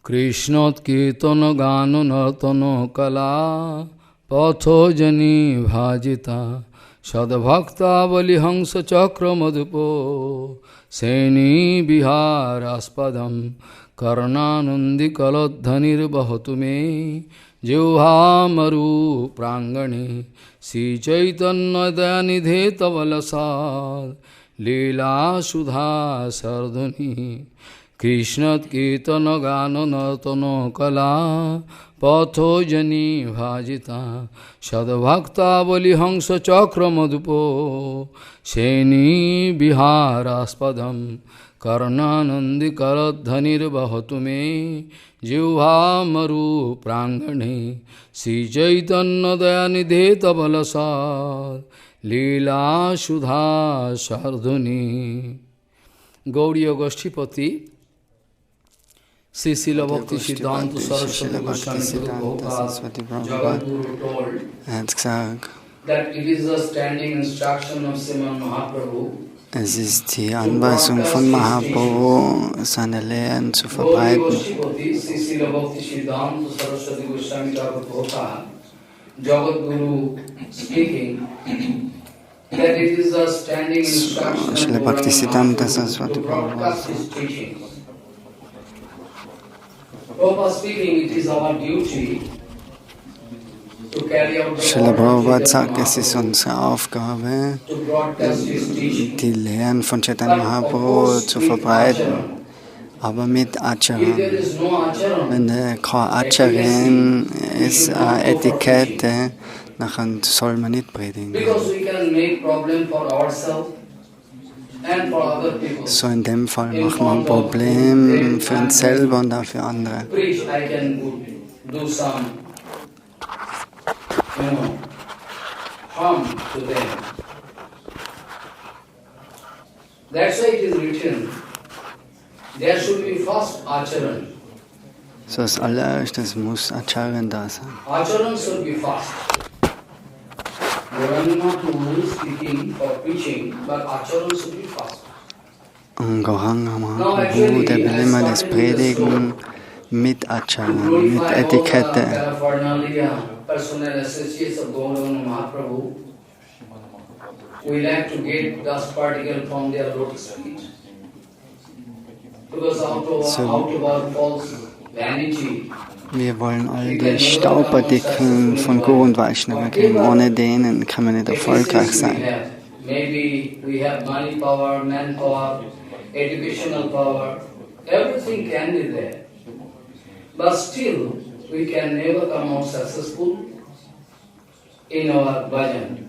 Krishnat Kirtana Gananatano Kala Patho Jani Bhajita Sadbhakta Valihamsa Chakra Madhupo Seni Biharaspadam Karnanundi Kaladhanir Bahatume Jivha Maru Prangani Sri Chaitanya Dayanidhe Tavalasad Leela Sudha Sardhani Krishnat Kirtana Gananatano Kala Patho Jani Bhajita Sadbhakta Valihamsa Chakra Madhupo Seni Biharaspadam Karnanandi Kaladhanir Bahatume Jivha Maru Prangane Sri Chaitanya Dayanidhe Tavalasad Leela Sudha Sardhani Gauriya Goshtipati Sri Srila Bhakti Siddhanta Saraswati Goswami Prabhupada Jagadguru told that it is the standing instruction of Sriman Mahaprabhu. Es ist die Anweisung von Mahaprabhu, seine Lehren zu verbreiten. Sri Srila Bhakti Siddhanta Saraswati Goswami Prabhupada Jagadguru speaking that it is the standing instruction Srila Bhakti Siddhanta Saraswati Prabhupada. Srila Prabhupada sagt, es ist unsere Aufgabe, die Lehren von Chaitanya Mahaprabhu zu verbreiten, aber mit Acharan. Wenn kein Acharan ist, eine Etikette, dann soll man nicht predigen. So in dem Fall machen wir ein Problem für uns selber und auch für andere. So als allererstes muss Acharan da sein. Acharan should be fast. Gauranga Mahaprabhu, der will immer das Predigen mit Acharan, mit Etikette. Wir wollen all die Staubartikel von Guru und Vaishnava geben. Ohne denen kann man nicht erfolgreich sein. Maybe we have money power, manpower, educational power, everything can be there. But still, we can never come out successful in our bhajan.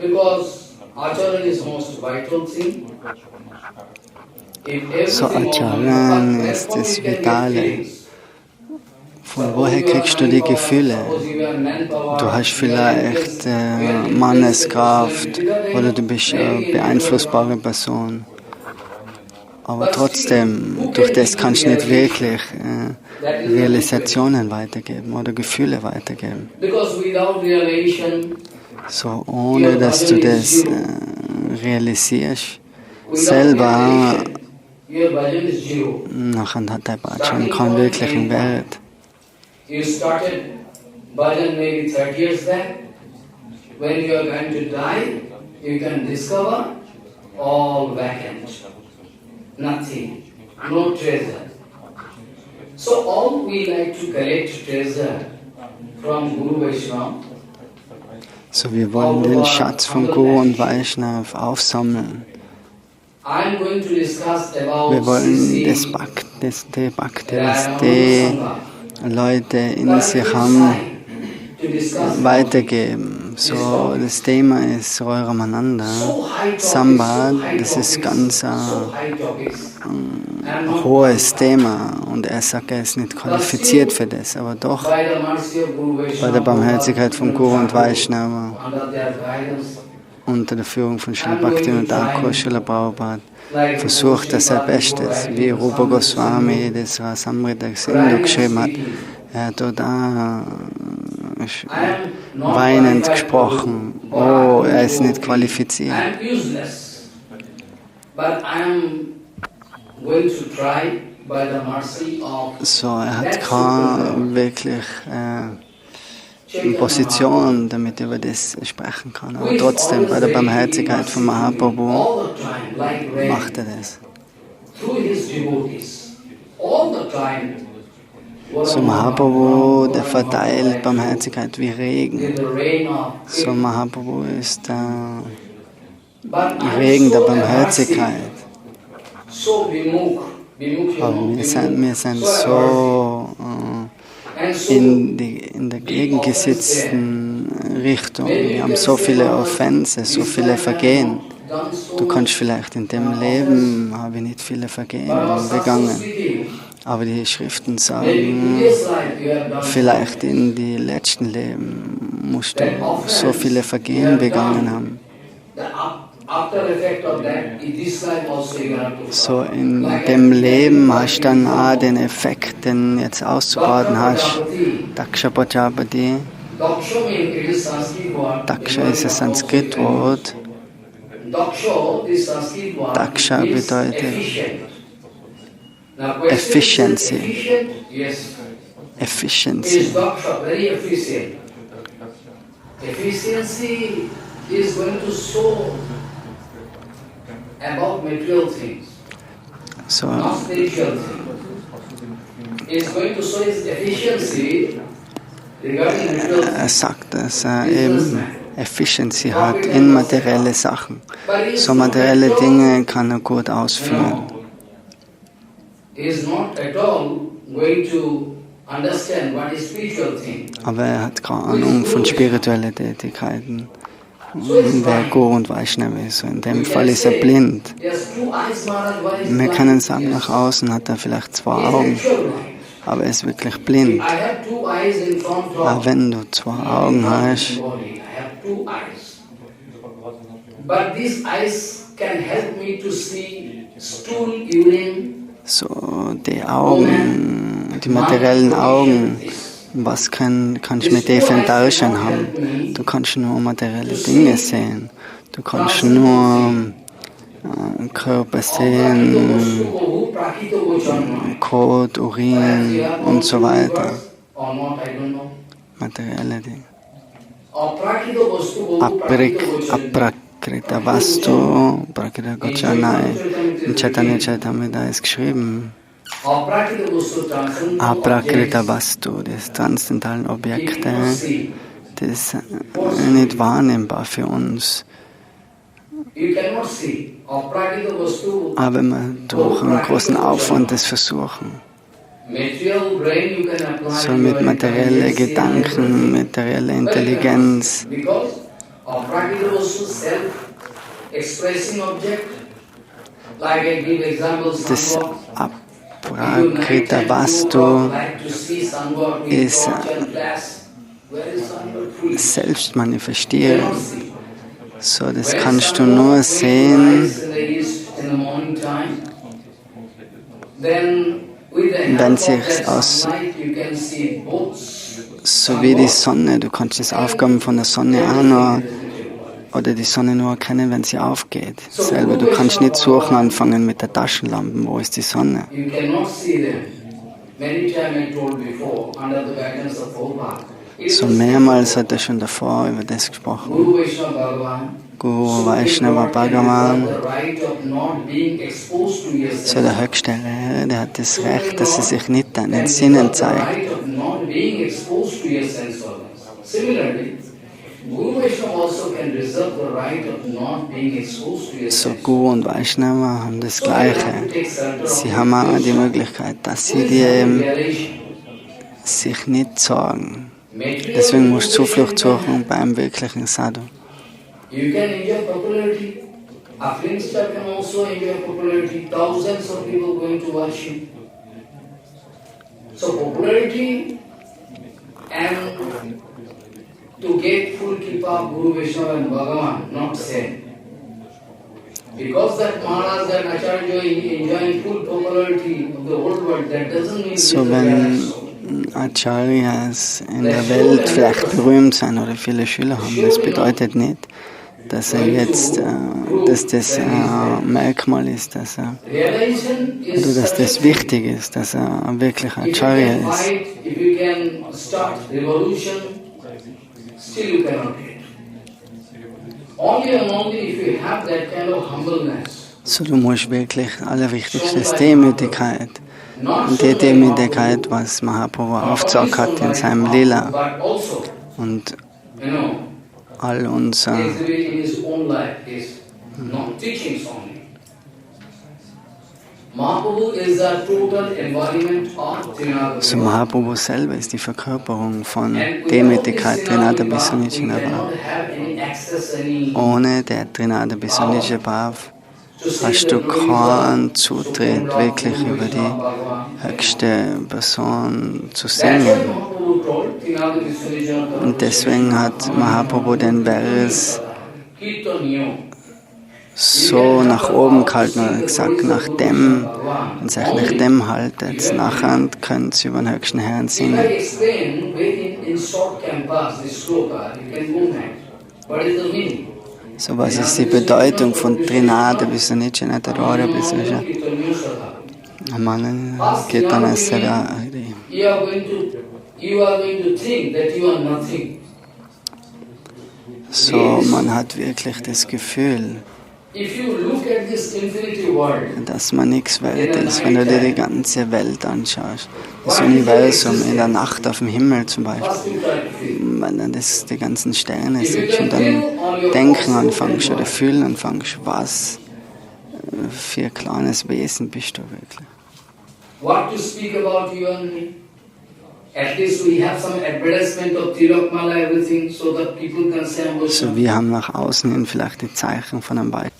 Because Acharan is most vital thing. So Acharan ist das Vitale. Von woher kriegst du die Gefühle? Du hast vielleicht Manneskraft oder du bist eine beeinflussbare Person. Aber trotzdem, durch das kannst du nicht wirklich Realisationen weitergeben oder Gefühle weitergeben. So, ohne dass du das realisierst, selber, nachher hat dein Bhajan keinen wirklichen Wert. You started bhajan maybe 30 years back. When you are going to die, you can discover all vacant. Nothing. No treasure. So all we like to collect treasure from Guru Vaishnava. So wir wollen den Schatz von Guru und Vaishnava aufsammeln. Wir wollen die Bhakti, was die Leute in sich haben, weitergeben. So, das Thema ist Ramananda. Sambad, das ist ganz ein hohes Thema und er sagt, er ist nicht qualifiziert für das, aber doch bei der Barmherzigkeit von Guru und Vaishnava unter der Führung von Srila Bhaktivinoda Thakur, Srila Prabhupada versucht er sein Bestes, wie Rupa Goswami das Rasamrita Sindhu geschrieben hat. Er hat dort weinend gesprochen, oh, er ist nicht qualifiziert. So, er hat keine wirklich Position, damit er über das sprechen kann. Aber trotzdem, bei der Barmherzigkeit von Mahaprabhu macht er das. So Mahaprabhu, der verteilt Barmherzigkeit wie Regen. So Mahaprabhu ist der Regen der Barmherzigkeit. Aber wir sind so in der gegengesetzten Richtung. Wir haben so viele Offensen, so viele Vergehen. Du kannst vielleicht in dem Leben, habe ich nicht viele Vergehen begangen. Aber die Schriften sagen, vielleicht in die letzten Leben musst du so viele Vergehen begangen haben. So in dem Leben hast du dann auch den Effekt, den jetzt auszubaden hast. Daksha Prajapati. Daksha ist ein Sanskrit-Wort. Daksha bedeutet Efficiency. Efficiency. Efficiency is going to show about material things, So, not spiritual things. It's going to show his efficiency regarding material er things. sagt, dass er eben Efficiency hat in materielle Sachen. So materielle Dinge kann er gut ausführen. He is not at all going to understand what is spiritual thing. Aber er hat keine Ahnung von spirituellen Tätigkeiten. Wer Guru und Vaishnava ist. So in dem Fall ist er blind. He has two eyes, Maharaj. Why is Wir blind? können sagen, nach außen hat er vielleicht zwei He is Augen, actual blind. aber er ist wirklich blind. I have two eyes in front of Aber wenn du zwei Augen hast, body. I have two eyes. But these eyes can help me to see stool, urine. so die Augen, die materiellen Augen, was kannst du mit dem Darshan haben? Du kannst nur materielle Dinge sehen. Du kannst nur Körper sehen, Kot, Urin und so weiter. Materielle Dinge. Aprakrita Vastu, Prakrita Gochanai. In Chaitanya Charitamrita ist geschrieben. Aprakrita Vastu, das transzendentalen Objekte, das ist nicht wahrnehmbar für uns. Aber wenn wir durch einen großen Aufwand das versuchen, so mit materiellen Gedanken, materieller Intelligenz, das Aprakrita Vastu ist selbst manifestieren. So, das kannst du nur sehen, wenn sich aus, so wie die Sonne, du kannst das Aufgaben von der Sonne auch nur, oder die Sonne nur erkennen, wenn sie aufgeht. Selber, du kannst nicht suchen anfangen mit der Taschenlampe, wo ist die Sonne. So mehrmals hat er schon davor über das gesprochen. Guru Vaishnava Bhagavan, so der höchste Lehrer, der hat das Recht, dass er sich nicht an den Sinnen zeigt. So Guru und Vaishnava haben das Gleiche. Sie haben auch die Möglichkeit, dass sie sich nicht sorgen. Deswegen musst du Zuflucht suchen beim wirklichen Sadhu. You can enjoy popularity. A film star can also enjoy popularity. Thousands of people going to watch him. So popularity and to get full kripa of Guru Vaishnava and Bhagavan, not same. Because that Maharaj and Acharya enjoying full popularity of the whole world, that doesn't mean So wenn Acharyas in der Welt vielleicht berühmt sein oder viele Schüler haben, das bedeutet nicht, dass dass das Merkmal ist, dass das wichtig ist, dass wirklich Acharya ist. So, du musst wirklich, allerwichtigste ist Demütigkeit. Und die Demütigkeit, was Mahaprabhu aufgezeigt hat in seinem Lila. Und all unser so Mahaprabhu selber ist die Verkörperung von Demütigkeit, Trinada Bhisunichana Bhav. Ohne der Trinada Bhisunichana Bhav hast du keinen Zutritt, wirklich über die höchste Person zu singen. Und deswegen hat Mahaprabhu den Vers so nach oben gehalten und gesagt, nach dem haltet, nachher könnt ihr über den höchsten Herrn singen. So, was ist die Bedeutung von Trinada Bhisunichana Tadora Bhisunichana? Aman Kirtana Sarari. So, man hat wirklich das Gefühl, dass man nichts wert ist. Wenn du dir die ganze Welt anschaust, das Universum in der Nacht auf dem Himmel zum Beispiel, wenn du die ganzen Sterne siehst und dann denken anfängst oder fühlen anfängst, was für ein kleines Wesen bist du wirklich. So, wir haben nach außen hin vielleicht die Zeichen von einem Beispiel.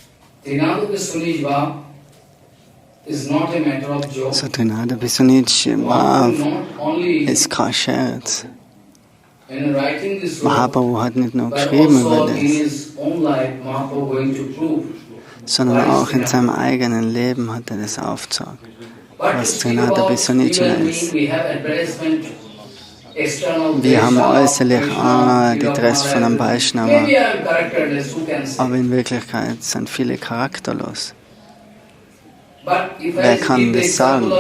So, Trinada Bhisunichana ist kein Scherz. Mahaprabhu hat nicht nur geschrieben über das, sondern auch in seinem eigenen Leben hat er das aufgezeigt, was Trinada Bhisunichana ist. Wir haben äußerlich die Dress von einem Vaishnava, aber in Wirklichkeit sind viele charakterlos. Wer kann das sagen?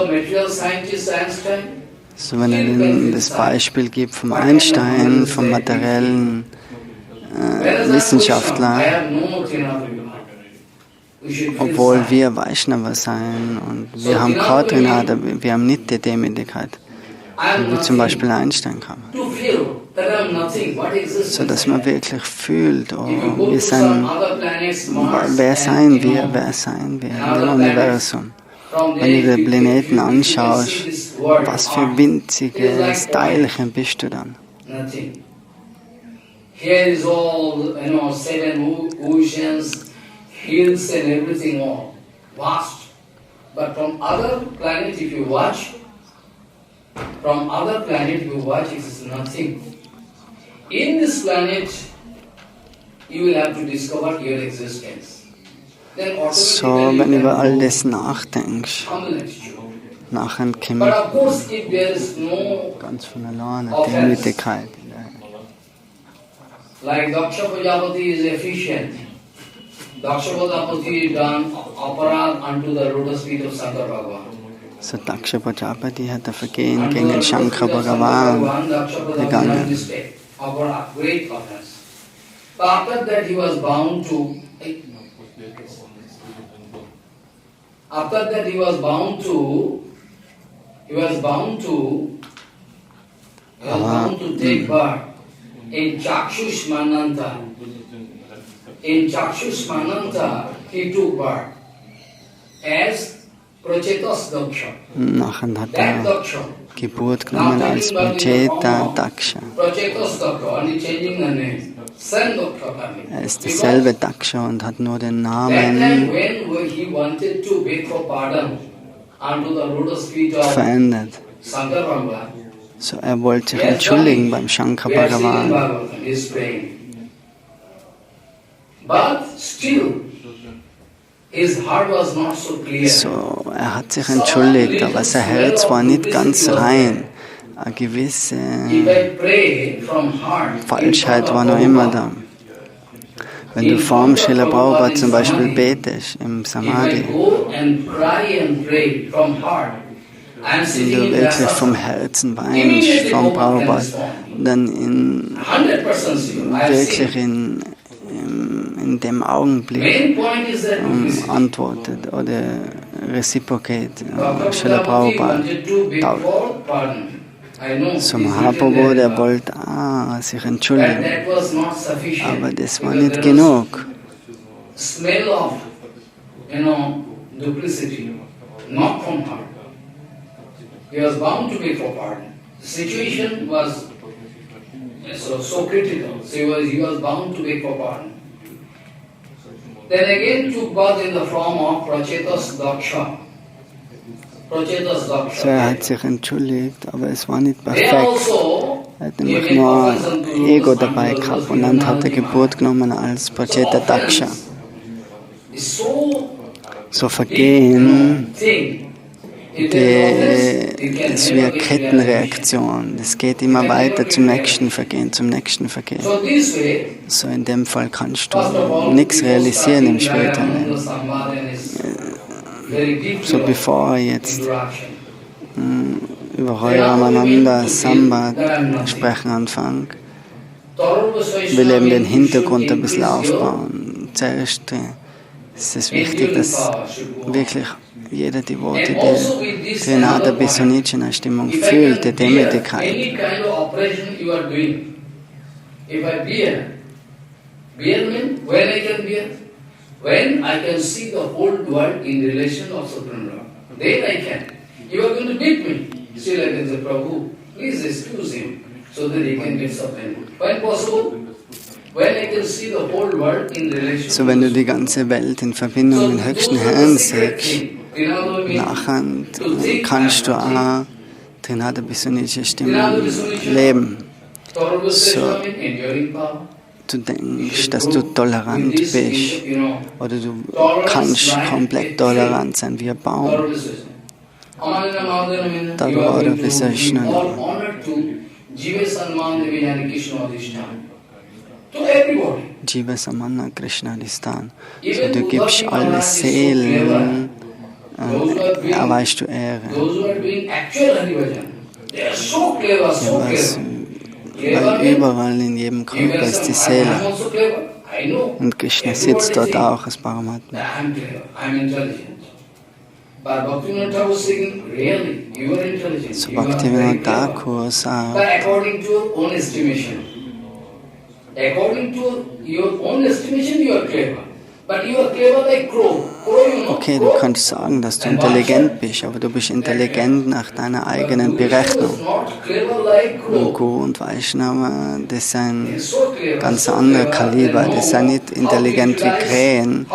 So, wenn er Ihnen das Beispiel gibt vom Einstein, vom materiellen Wissenschaftler, obwohl wir Vaishnava sein und wir haben keine Trinada, wir haben nicht die Demütigkeit, wie zum Beispiel Einstein kam. So dass man wirklich fühlt, oh, wer seien wir in dem Universum. Wenn du die Planeten anschaust, was für ein winziges Teilchen bist du dann? Here is all, 7 oceans, hills and everything all, vast. But from other planet, if you watch, it is nothing. In this planet, you will have to discover your existence. So, wenn du über all das nachdenkst, nachher kommt ganz von alleine Demütigkeit. Like Daksha Prajapati is efficient. Daksha Prajapati done aparad unto the lotus feet of Shankar Bhagavan. So Daksha Prajapati hat ein Vergehen gegen Shankar Bhagavan begangen. Great offense. So after that he was bound to take birth in Chakshush Mananta. In Chakshush Mananta he took birth as Prachetas Daksha. Nachher hat er Geburt genommen als Pracheta Daksha. Er ist dasselbe Daksha und hat nur den Namen verändert. So, er wollte sich entschuldigen beim Shankar Bhagavan. So, er hat sich entschuldigt, aber sein Herz war nicht ganz rein. Eine gewisse Falschheit war noch immer da. Wenn du vorm Srila Prabhupada zum Beispiel betest, im Samadhi, wenn du wirklich vom Herzen weinst, vom Prabhupada, dann wirklich in dem Augenblick antwortet oder reciprocate Srila Prabhupada. So Mahaprabhu, der wollte sich entschuldigen, aber das war nicht genug. He was bound to beg for pardon. The situation was so critical, so he was bound to beg for pardon. Then again took birth in the form of Prachetas Daksha. So, er hat sich entschuldigt, aber es war nicht perfekt. Er hat nämlich nur Ego dabei gehabt und dann hat er Geburt genommen als Pracheta Daksha. So Vergehen, das ist wie eine Kettenreaktion. Das geht immer weiter zum nächsten Vergehen, zum nächsten Vergehen. So in dem Fall kannst du nichts realisieren im Späteren. So bevor er jetzt über Ramananda Sambat sprechen anfängt, will eben den Hintergrund ein bisschen aufbauen. Zuerst ist es wichtig, dass wirklich jeder die Worte der Trinada Bhikshu Stimmung fühlt, der Demütigkeit. When I can see the whole world in relation of Supreme Lord, then I can. You are going to beat me. Still I can say, Prabhu, please excuse him so that he can get something. When possible? When I can see the whole world in relation. So wenn du die ganze Welt in Verbindung mit höchsten Herrn siehst, nachher kannst du auch Trinada Bhikshu Stimmung leben. So, du denkst, dass du tolerant bist oder du kannst komplett tolerant sein wie ein Baum. Tadvara Visashnana. Jiva Samana Krishna Adhistan. So, du gibst alle Seelen, erweist du Ehre. Weil überall in jedem Körper ist die Seele. Und Krishna sitzt dort auch als Paramatma. So Bhaktivinoda Thakur sagt, okay, du kannst sagen, dass du intelligent bist, aber du bist intelligent nach deiner eigenen Berechnung. Und Guru und Vaishnava, das sind ganz andere Kaliber, das sind nicht intelligent wie Krähen,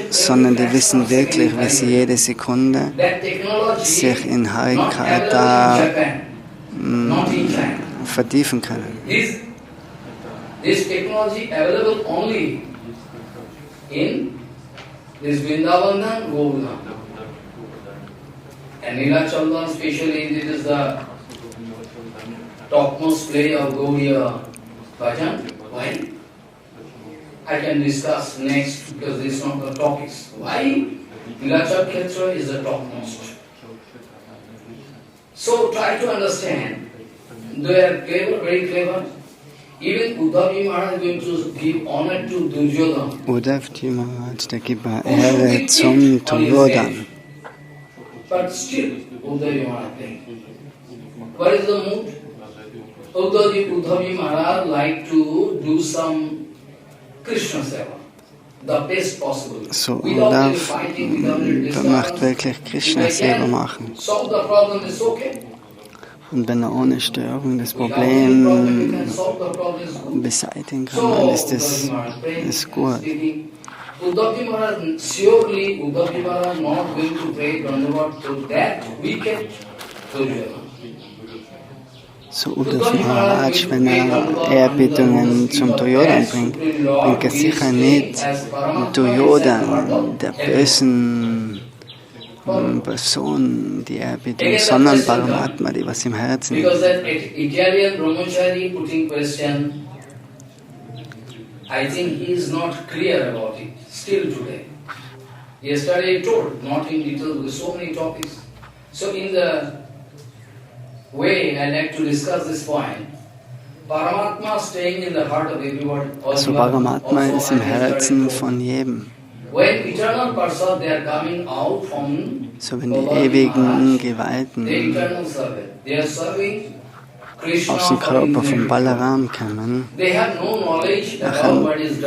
sondern die wissen wirklich, wie sie jede Sekunde sich in Harikata vertiefen können. This technology available only in this Vrindavan and Govardhan. And Nilachandana especially, this is the topmost play of Gaudiya Bhajan. Why? I can discuss next because this is not the topics. Why Nilachal Kshetra is the topmost? So try to understand. They are clever, very clever. Even Uddhavji Maharaj is going to give honor to Duryodhana. Uddhavji Maharaj, der gibt Ehre zum Duryodhana. But still, Uddhavji Maharaj playing. What is the mood? Uddhavji Maharaj like to do some Krishna Seva, the best possible. So, Uddhav macht wirklich Krishna Seva machen. Solve the problem is okay. Und wenn er ohne Störung das Problem beseitigen kann, dann ist das gut. Uddhavji Maharaj, surely Uddhavji Maharaj not going to pray Dandavat to that wicked Duryodhana. So Uddhav Maharaj, wenn er Ehrbietungen zum Duryodhana bringt, bringt er sicher nicht Duryodhana, der bösen Person, die Erbietung, sondern Paramatma, die was im Herzen ist. I think he is not clear about it still today. Yesterday I told, not in detail, with so many topics. So in the way I like to discuss this point, Paramatma staying in the heart of everyone. Also Paramatma ist im Herzen von jedem. When eternal persons they are coming out from So wenn die ewigen Geweihten they are serving aus dem Körper von Balaram kommen, they have no knowledge dann about what is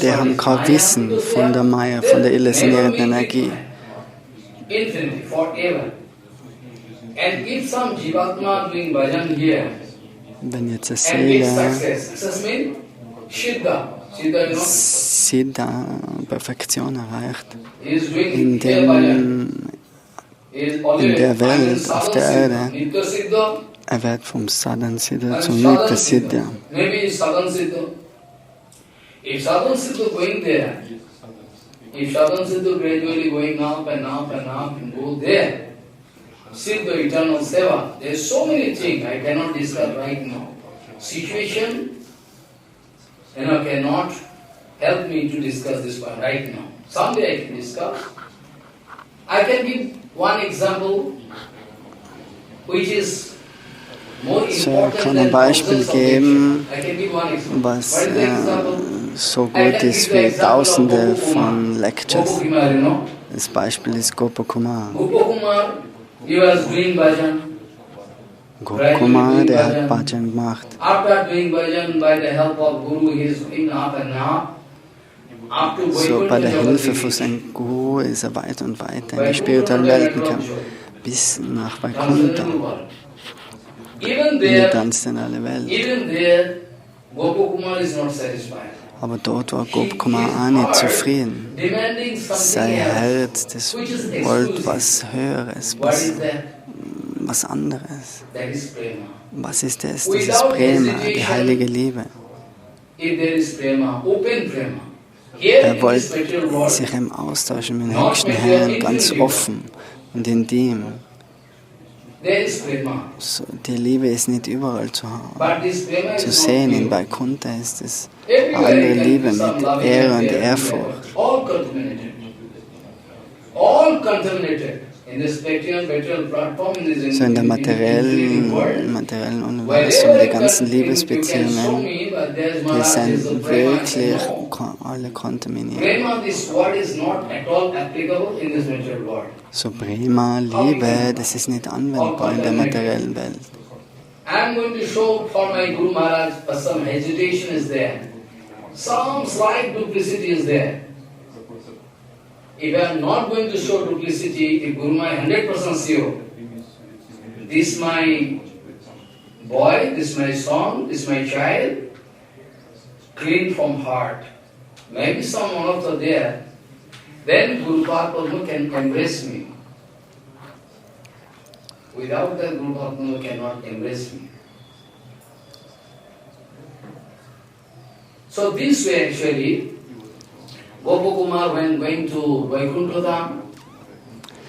die haben kein Wissen von der Maya, von der illusionierenden Energie. Infinity, forever. And if some Jivatma doing bhajan here, Wenn jetzt eine and get Seele success means Siddha. Siddha, you know, Siddha, Perfektion erreicht, is doing in here bhajan. dem Is in always der Welt, auf der Erde, Nitya Siddha, er wird vom Sadhan Siddha and zum Sadhan Nitya Siddha. Siddha. Maybe Sadhan Siddha. If Sadhan Siddha going there, if Sadhan Siddha gradually going up and up and up and go there, Siddha, eternal seva, there are so many things I cannot discuss right now. Situation, cannot help me to discuss this one right now. Someday I can discuss. I can give one example, which is more So important kann than ein Beispiel thousands of geben, lectures. I can give one example. was What is the example? so I gut can ist give the wie example of Tausende Gopakumar. von Lectures. Gopakumar, you know. Das Beispiel ist Gopakumar. Gopakumar, he was doing bhajan. Gopakumar, der hat Bhajan gemacht. After doing bhajan by the help of Guru, he is going up and up. Up to So bei der Vaikuntha Hilfe von Jagati. seinem Guru ist er weiter und weiter in die spirituellen Welten gekommen, bis nach Vaikuntha. Even Und er there, tanzt in alle Welt. even there, Gopakumar is not satisfied. Aber dort war Gopakumar auch nicht zufrieden. Demanding something Sein else. Herz, das wollte was Höheres, What is that? was anderes. That is prema. Was ist das? Das ist Prema, die heilige Liebe. If there is prema, open prema. Here Er in this wollte material world, sich ihm austauschen mit dem höchsten Herrn, ganz offen und intim. there is prema. So, die Liebe ist nicht überall zu haben. But this prema Zu is sehen, not in pure. Vaikuntha ist es Everywhere andere you can Liebe see some mit loving Ehre and und care, Ehrfurcht. all contaminated. All contaminated. In the spiritual material platform, in this So in der material world, materiellen Universum, die ganzen Liebesbeziehungen, die sind wirklich alle kontaminiert. Prema, this word is not at all applicable in this material world. So Prema, Liebe, das ist nicht anwendbar in der materiellen Welt. I am going to show for my Guru Maharaj some hesitation is there. Some slight duplicity is there. If I am not going to show duplicity, if Guru Maharaj 100% sure, this my boy, this my son, this my child, clean from heart. Maybe some one of the there, then Guru Padma can embrace me. Without that, Guru Padma cannot embrace me. So this way actually, Gopakumar when going to Vaikuntha Dham,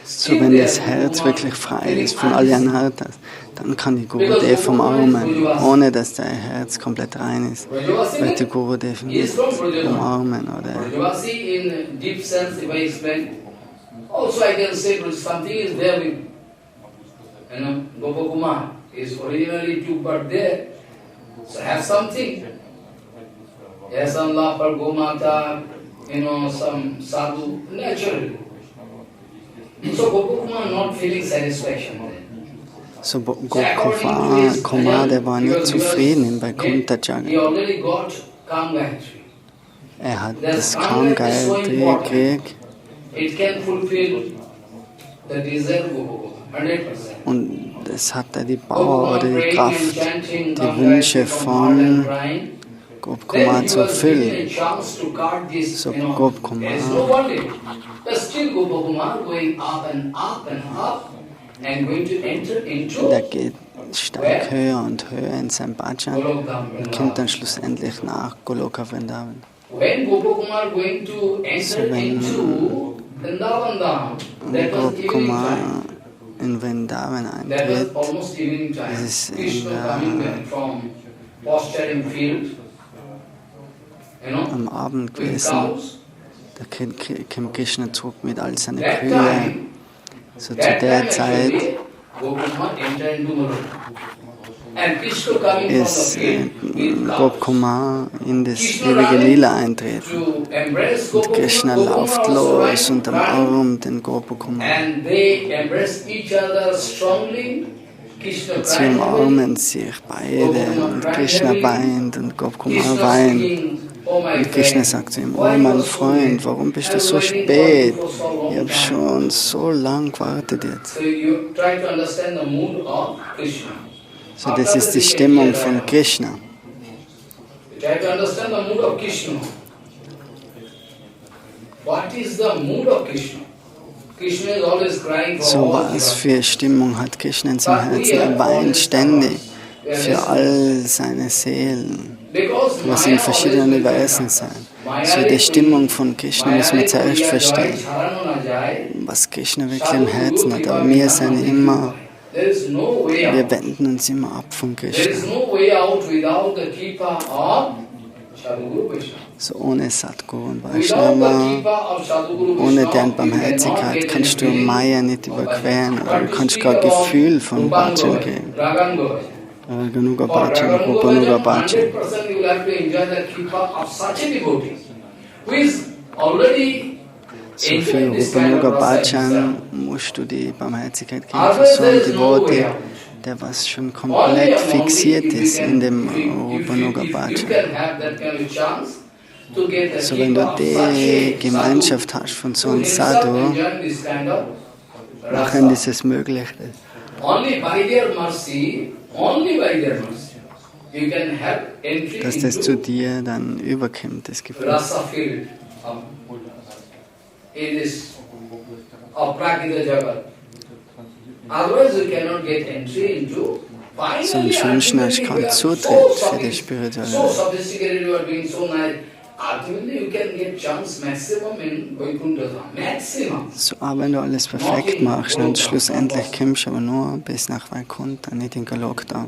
So wenn das Herz wirklich frei ist von all den Hartas, dann kann die Gurudev umarmen, ohne dass dein Herz komplett rein ist. Wird die Gurudev nicht umarmen oder Brajavasi in deep sense, if I explain, also I can say something is there with, Gopakumar is originally took birth there, so have something. Has some love for Gomata, some sadhu, naturally. So Gopakumar not feeling satisfaction there. so Gopakumar, der war nicht zufrieden in Vaikuntha He Jagati. already got Kam Gayatri. Er hat das Kam Gayatri gekriegt It can fulfill the desire of Gopakumar, 100%. und es hat die Power oder die Kraft, die Wünsche von Gopakumar zu erfüllen. So Gopakumar, der geht stark höher und höher in sein Bhajan und kommt dann schlussendlich nach Goloka Vrindavan. So wenn Gopakumar in Vrindavan eintritt, ist es in der am Abend gewesen. Da kam Krishna zurück mit all seinen Kühe. So zu der Zeit ist Gopkumar in das ewige Lila eintreten. Und Krishna läuft los und umarmt den Gopakumar. Und sie umarmen sich beide und Krishna weint und Gopkumar weint. Und Krishna sagt zu ihm, oh mein Freund, warum bist du so spät? Ich habe schon so lange gewartet jetzt. So, das ist die Stimmung von Krishna. So, was für Stimmung hat Krishna in seinem Herzen? Er weint ständig für all seine Seelen, was in verschiedenen Weisen sein. So, die Stimmung von Krishna müssen wir zuerst verstehen, was Krishna wirklich im Herzen hat. Aber wir sind immer, wir wenden uns immer ab von Krishna. So, ohne Sadguru und Vaishnava, ohne deren Barmherzigkeit kannst du Maya nicht überqueren, oder du kannst kein Gefühl von Bhajan geben. Ganuga Bhajan, Rupanuga Bhajan. So für Rupanuga Bhajan musst du die Barmherzigkeit geben für so einen Devotee, der was schon komplett fixiert ist in dem Rupanuga Bhajan. So, wenn du die Gemeinschaft hast von so einem Sadhu, dann ist es möglich. Dass das zu dir dann überkommt, das Gefühl. So ein Schwünschen hast keinen Zutritt für die spirituelle Welt. So, aber wenn du alles perfekt machst und schlussendlich kommst du aber nur bis nach Vaikuntha, nicht in Golokta.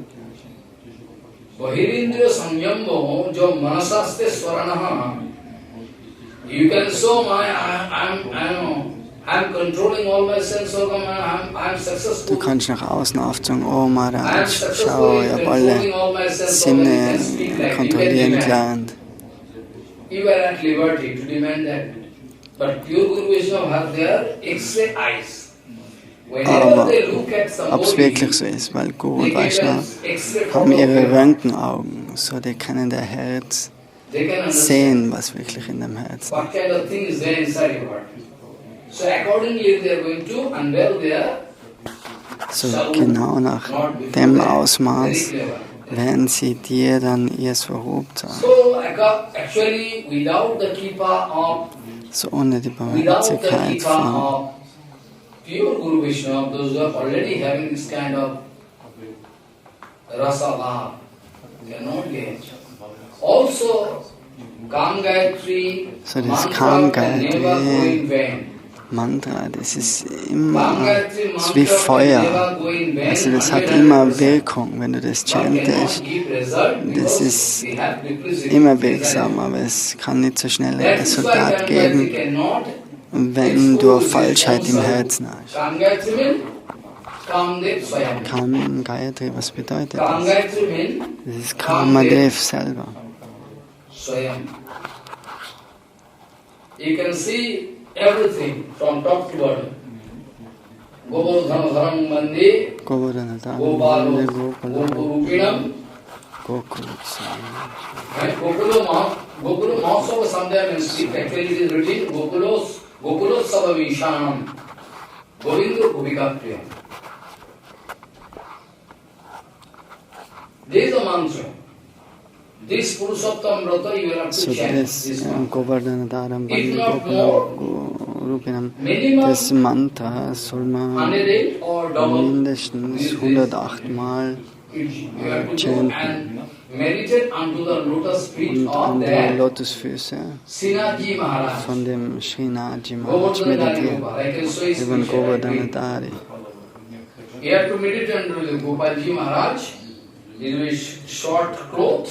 You can show Du kannst nach außen aufzeigen, oh Maharaj, schau, ich habe alle Sinne kontrollieren gelernt. Aber ob es wirklich so ist, weil Guru und Vaishnava haben ihre Röntgenaugen, so die können der Herz sehen, was wirklich in dem Herzen ist. So genau nach dem Ausmaß werden sie dir dann ihr Swarup sagen. So ohne die Barmherzigkeit von pure Guru Vaishnava, those who are already having this kind of rasa bhav, cannot get. Also, Kam Gayatri, so das Kam Gayatri Mantra, das ist immer ist wie Feuer. Also das hat immer Wirkung, wenn du das chantest. Das ist immer wirksam, aber es kann nicht so schnell ein Resultat geben, wenn du Falschheit im Herzen hast. Kam Gayatri, was bedeutet das? Das ist Kamadev selber. You can see everything from top to bottom. Govardhanadharam Mandi, Gopalo, Gopurupinam, Gokulu Mahasava sometimes speak, actually it is written, Gokulos Savavishanam, Govindu Kubikapriyam. This is the mantra. This Purushottam Vrata you will have to chant this Govardhanadharam Bandi Gopurupinam. Das Mantra soll man mindestens 108 Mal chanten. Und an die Lotusfüße von dem Srinathji Maharaj meditieren, über den Govardhanadhari. You have to meditate under the Gopalji Maharaj, in his short cloth,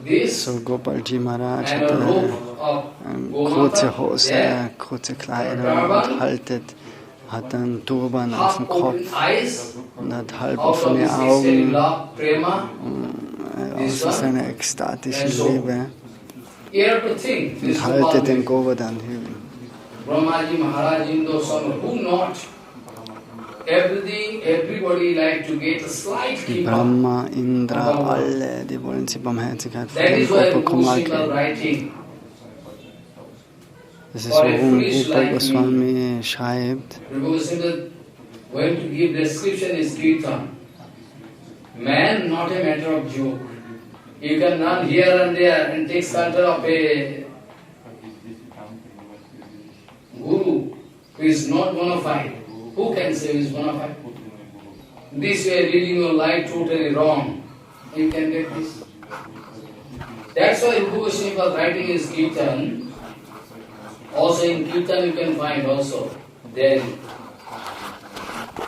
this So Gopalji Maharaj and a hatte rope of kurze Gomata Hose, there, kurze Kleider und hat einen Turban auf dem half open Kopf eyes, und hat halb out of offene this ecstatic Augen love, prema, aus seiner ekstatischen Liebe you have to think, this und haltet den Gopal, Govardhan-Hügel. Brahmaji, Maharaj, Indo, who not? Everybody like to get a slight keep up. Brahma, Indra, alle, die wollen sie Barmherzigkeit von That dem is why Gopakumar Goswami geben. writing. Das ist, warum Rupa Goswami schreibt, Goswami going to give description is Kirtan. Man, not a matter of joke. You can run here and there and take shelter of a guru who is not bona fide. Who can say he is bona fide? This way leading your life totally wrong. You can get this. That's why Rupa Goswami was writing his Kirtan. Also in Kirtan you can find also. Then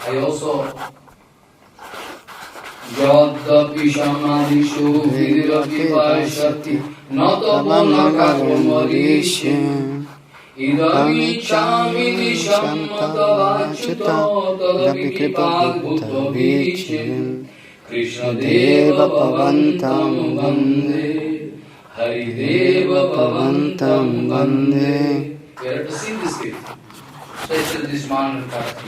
I also Yadapi Shamadishu Vidirapi Vaishati Natavonaka Brahmadishim Idami Chamini Shamatavachuto Tadapi Kripa Bhuttavichin Krishna Deva Pavantam Vande Hari Deva Pavantam Vande. You have to sing this script. Especially this man and Karthi.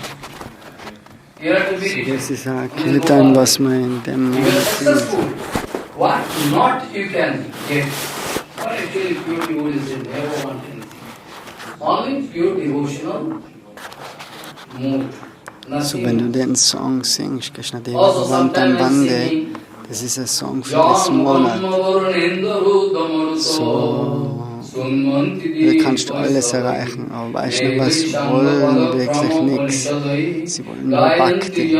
You have to be das ist ein Kirtan, was man in dem you are Moment successful. What not you can get. What actually pure devotion never want anything. Only pure devotional mood. So, wenn du den Song singst, Krishna Deva Also Bhavantam sometimes Bande, singing das ist ein Song für diesen Monat. So, da kannst du alles erreichen, aber weißt du, was wollen wirklich nichts. Sie wollen nur Bhakti.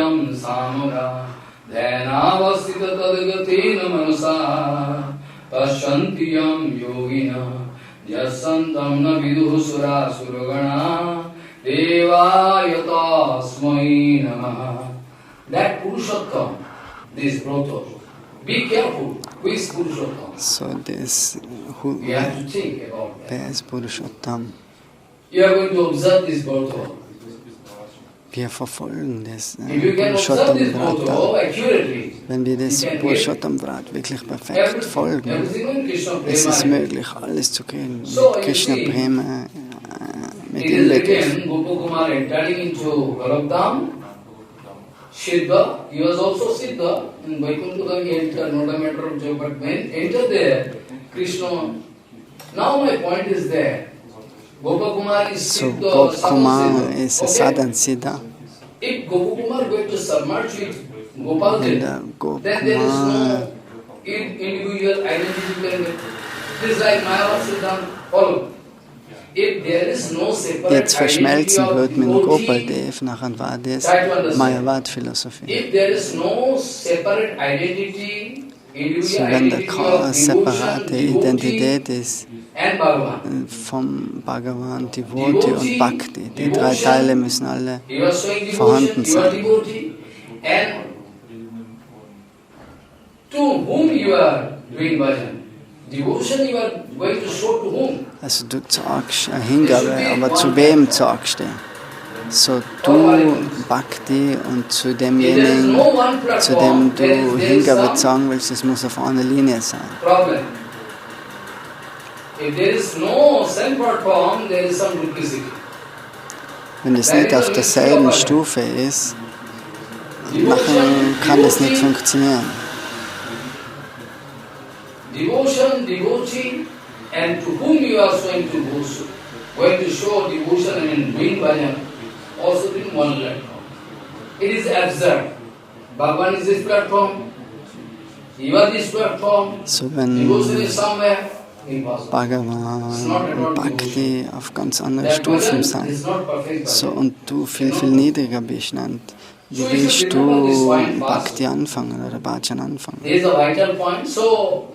That Purushottam, this Brahma, be careful, who is Purushottam? So, das, You have to think about that. wer ist Purushottam? You are going to observe this Brahma. Wir verfolgen das If you can observe this Purushottam-Vrata. Brahma accurately, Wenn wir das you can get Purushottam-Vrat wirklich perfekt everything folgen, in Krishna es ist Prema. möglich, alles zu kriegen. So, Mit you Krishna see, Prema, mit It is Inbegriff. written, Gopakumar entering into Garuddham, Siddha, he was also Siddha, in Vaikuntha he entered, not a matter of joke, but when entered there, Krishna, now my point is there, Gopakumar is So, Siddha, Gopakumar Sadhan ist Siddha. Sadhan Siddha. If Gopakumar going to submerge with Gopal, Wenn then der there is Gopakumar no individual identity. This is like Mayavad Siddhanta, follow. If there is no separate jetzt verschmelzen identity wird of mit dem devotee, Gopaldev, nachher war das try to understand. Mayavad-Philosophie. If there is no separate identity, So, individual wenn da identity keine of separate devotion, Identität ist and Bhagavan. vom Bhagavan, Devotee und Bhakti, die drei Teile müssen alle You are showing vorhanden devotion, you are sein. devotee, and to whom you are doing bhajan. Devotion you are going to show to whom? Also du zeigst eine Hingabe, aber zu wem zeigst du? So du Bhakti und zu If there is demjenigen, no one zu platform, dem du there is Hingabe some zeigen willst, das muss auf einer Linie sein. problem. If there is no same platform, there is some duplicity. Wenn es nicht auf derselben Stufe ist, nachher kann das nicht funktionieren. Devotion, devotee, and to whom you are going to show devotion and doing bhajan, also in one platform. It is absurd. Bhagavan is this platform, you are this platform, So devotion wenn is somewhere, impossible. Bhagavan und Bhakti auf ganz anderen That Stufen bhajan sind, is not perfect so bhajan. und du viel, viel niedriger bist, und wie willst du Bhakti anfangen oder Bhajan anfangen? There is a vital point. So,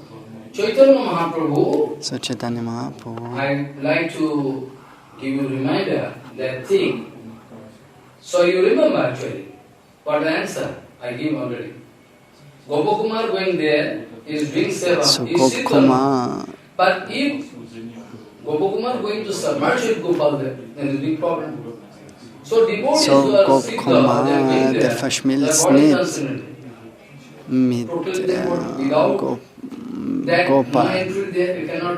Chaitanya Mahaprabhu, So Chaitanya Mahaprabhu, I like to give you a reminder that thing. So you remember actually what the answer I give already. Gopakumar going there is doing seva. So Gopakumar, But if Gopakumar going to submerge Gopal there, then it's a big problem. So devotees so who are Siddha, they are Gopakumar, going der there. verschmilzt Their body nicht transcendental. mit Gopal.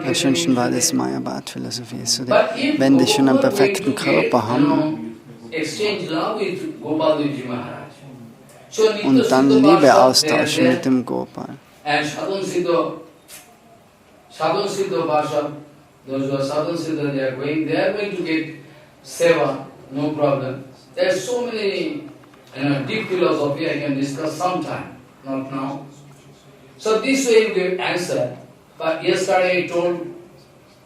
Am schönsten war das Mayabad-Philosophie. So wenn die schon einen perfekten Körper haben und dann Liebe austauschen mit dem Gopal. Sadhan Siddha Pasha, those who are Sadhan Siddha, they are going to get seva, no problem. There are so many deep philosophy I can discuss sometime, not now. So this way you give answer. But yesterday I told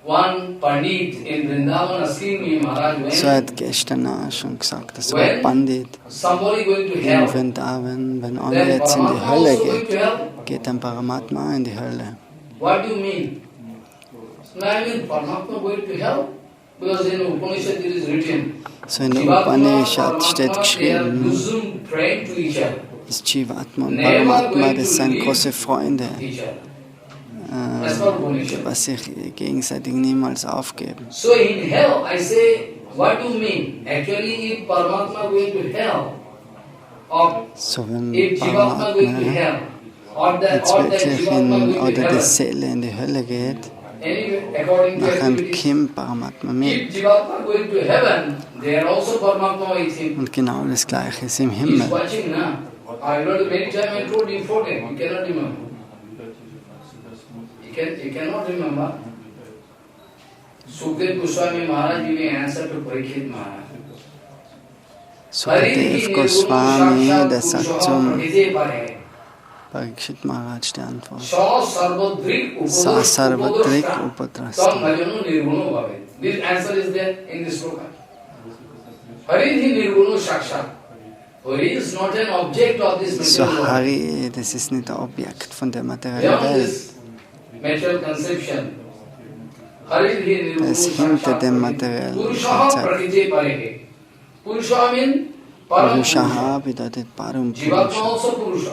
one Pandit in Vrindavan asking me, Maharaj, So hat gestern auch schon gesagt, das war Pandit somebody going to in hell, Vrindavan, wenn einer then jetzt in die Paramatma Hölle also going geht, to hell? geht dann Paramatma in die Hölle. What do you mean? No, I mean Paramatma going to hell? Because in Upanishad it is written, So in der Jivatma, Upanishad steht Paramatma, they are geschrieben, bosom praying to each other. dass Jivatma und Paramatma, das sind große Freunde, was sich gegenseitig niemals aufgeben. So in hell, I say, what do you mean? Actually, if Paramatma going to hell, or So wenn if Jivatma going to Paramatma hell, or that jetzt wirklich Jivatma going to oder die heaven, Seele in die Hölle geht, anyway, according to nachher activities, kommt Paramatma mit. if Jivatma going to heaven, they are also Paramatma with him. Und genau das Gleiche ist im He is Himmel. watching now. I know many times I told you, forget, you cannot remember. You cannot remember. Sukhdev Goswami Maharaj giving answer to Parikshit Maharaj. Sukadev Goswami, der sagt zum Parikshit Maharaj die Antwort. Sa Sarvadrik Upadrasti. This answer is there in this sloka. Haridhi Nirgunu Shakshat. Hari is not an object of this So material world. Hari, das ist nicht ein Objekt von der materiellen Beyond Welt. this material conception, Haridhi Nirgunu Es ist hinter dem Shakshat. materiellen Purushaha Konzept. Prakriti Parehe. Purushaha means Param Purushaha Purusha. bedeutet Param Jivatma Purusha. also Purusha.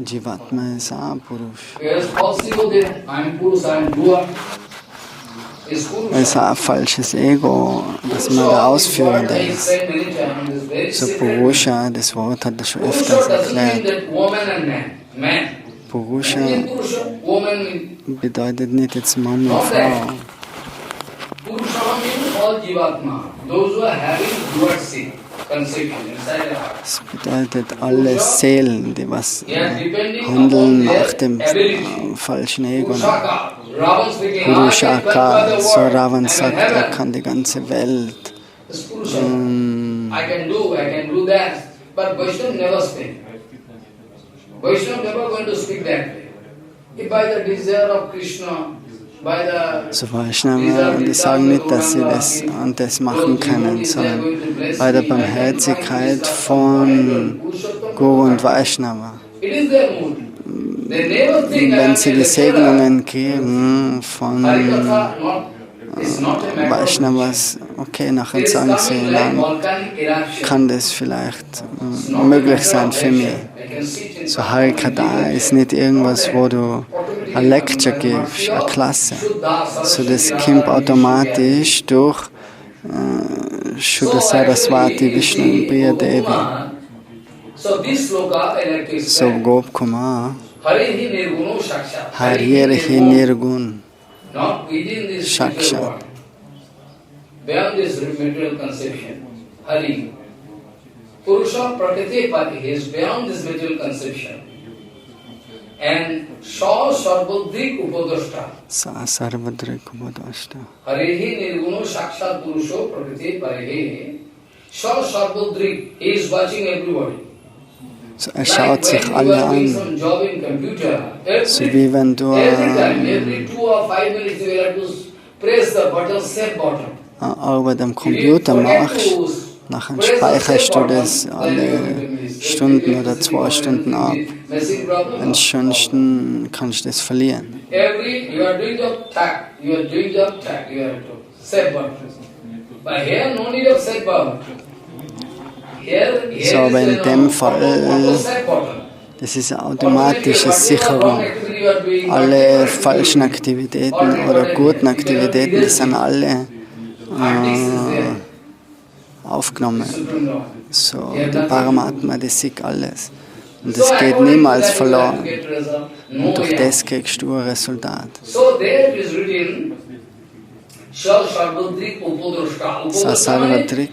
Jivatma ist auch Purush. Whereas false ego there, I am Purusha, I am doer, is Es Purusha. ist auch ein falsches Ego, dass man der Ausführende ist. So Purusha, das Wort hat er schon Purusha öfters doesn't mean erklärt. that woman and man. Man. Purusha Purusha, woman means bedeutet nicht jetzt Mann und Frau. Purusha means all Jivatma. Those who are having doership, conception inside their heart. Es bedeutet alle Seelen, die was They are depending handeln upon nach their dem ability. falschen Ego. Purushaka. Ravan speaking, Purushaka, so Ravan sagt, er heaven. kann die ganze Welt. It's Purusha. I can do that. But Vaishnava never speak. Vaishnava never going to speak that way. If by the desire of Krishna, by the So Vaishnava, und die sagen nicht, dass sie das und das machen können, sondern bei der Barmherzigkeit von Guru und Vaishnava. it is their mood. They never think I Wenn am sie a die lecturer. Segnungen kriegen von Harikatha is not a matter of Vaishnavas, okay, nachher There is sagen sie, coming like dann volcanic eruption. kann das vielleicht It's not a möglich matter sein of für mich. lecture. I can sit in So Harikata ist nicht irgendwas, wo du eine Lecture gibst, eine Klasse. So das kommt automatisch durch Shuddha Saraswati Vishnu und Priya Devi. So this sloka I like to So explain. Gopkumar, Harihi nirguno shakshat. Haryerhi Nirgun, Not within this material Shakshat. world. Beyond this material conception. Hari. Purusha prakriti pati. He is beyond this material conception. And Sa Sarvadrik Upadashta. Sa Sarvadrik Ubadashta. Harihi nirguno shakshat purusho prakriti parihi. Sa Sarvadrik. He is watching everybody. So schaut sich Like when alle you are doing an. some job in computer, So wie wenn du every time, every 2 or 5 minutes you will have to press the button, save button. Arbeit am If you Computer forget machst, to nachher press the speicherst save du das button, then you alle will miss. Stunden oder 2 Stunden ab. Messing problem. Ansonsten kannst du das verlieren. You are doing the tag, you are doing the tag, you have to save button. But here no need of save button. Here So, aber in is dem auto Fall save button. Das ist eine automatische Sicherung. Alle falschen Aktivitäten oder guten Aktivitäten, die sind alle aufgenommen. So, der Paramatma, das sieht alles. Und das geht niemals verloren. Und durch das kriegst du ein Resultat. Sasarvadrik